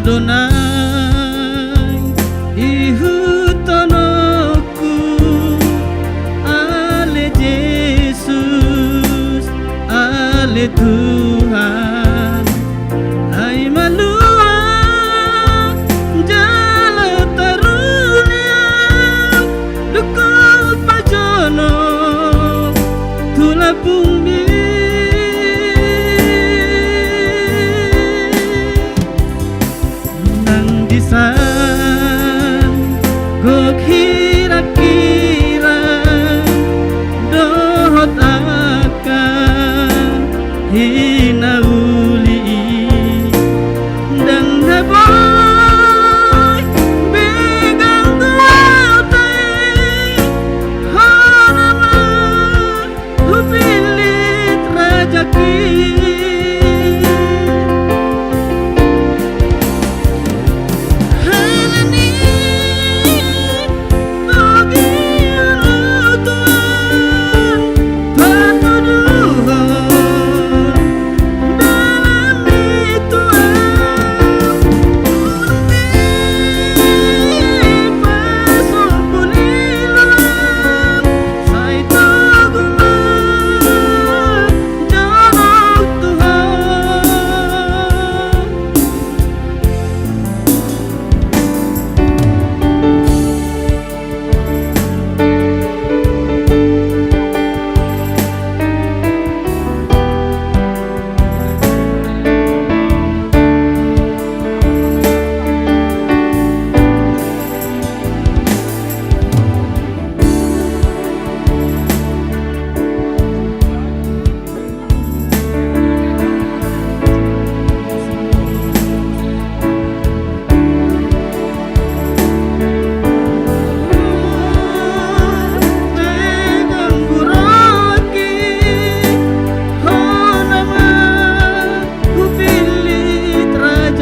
S1: Adonai ihutonoku ale Yesus ale Tuhan hai malua jala tarunia dukul pajono tula bumi gok kira-kira dohot akan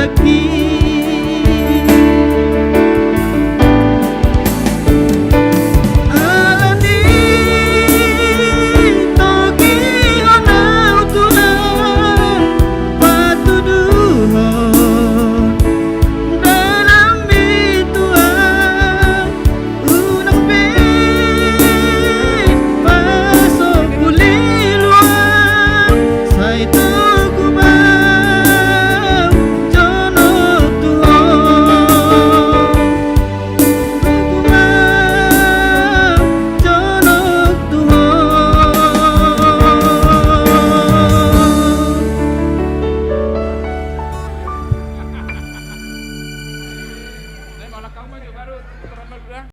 S1: rezeki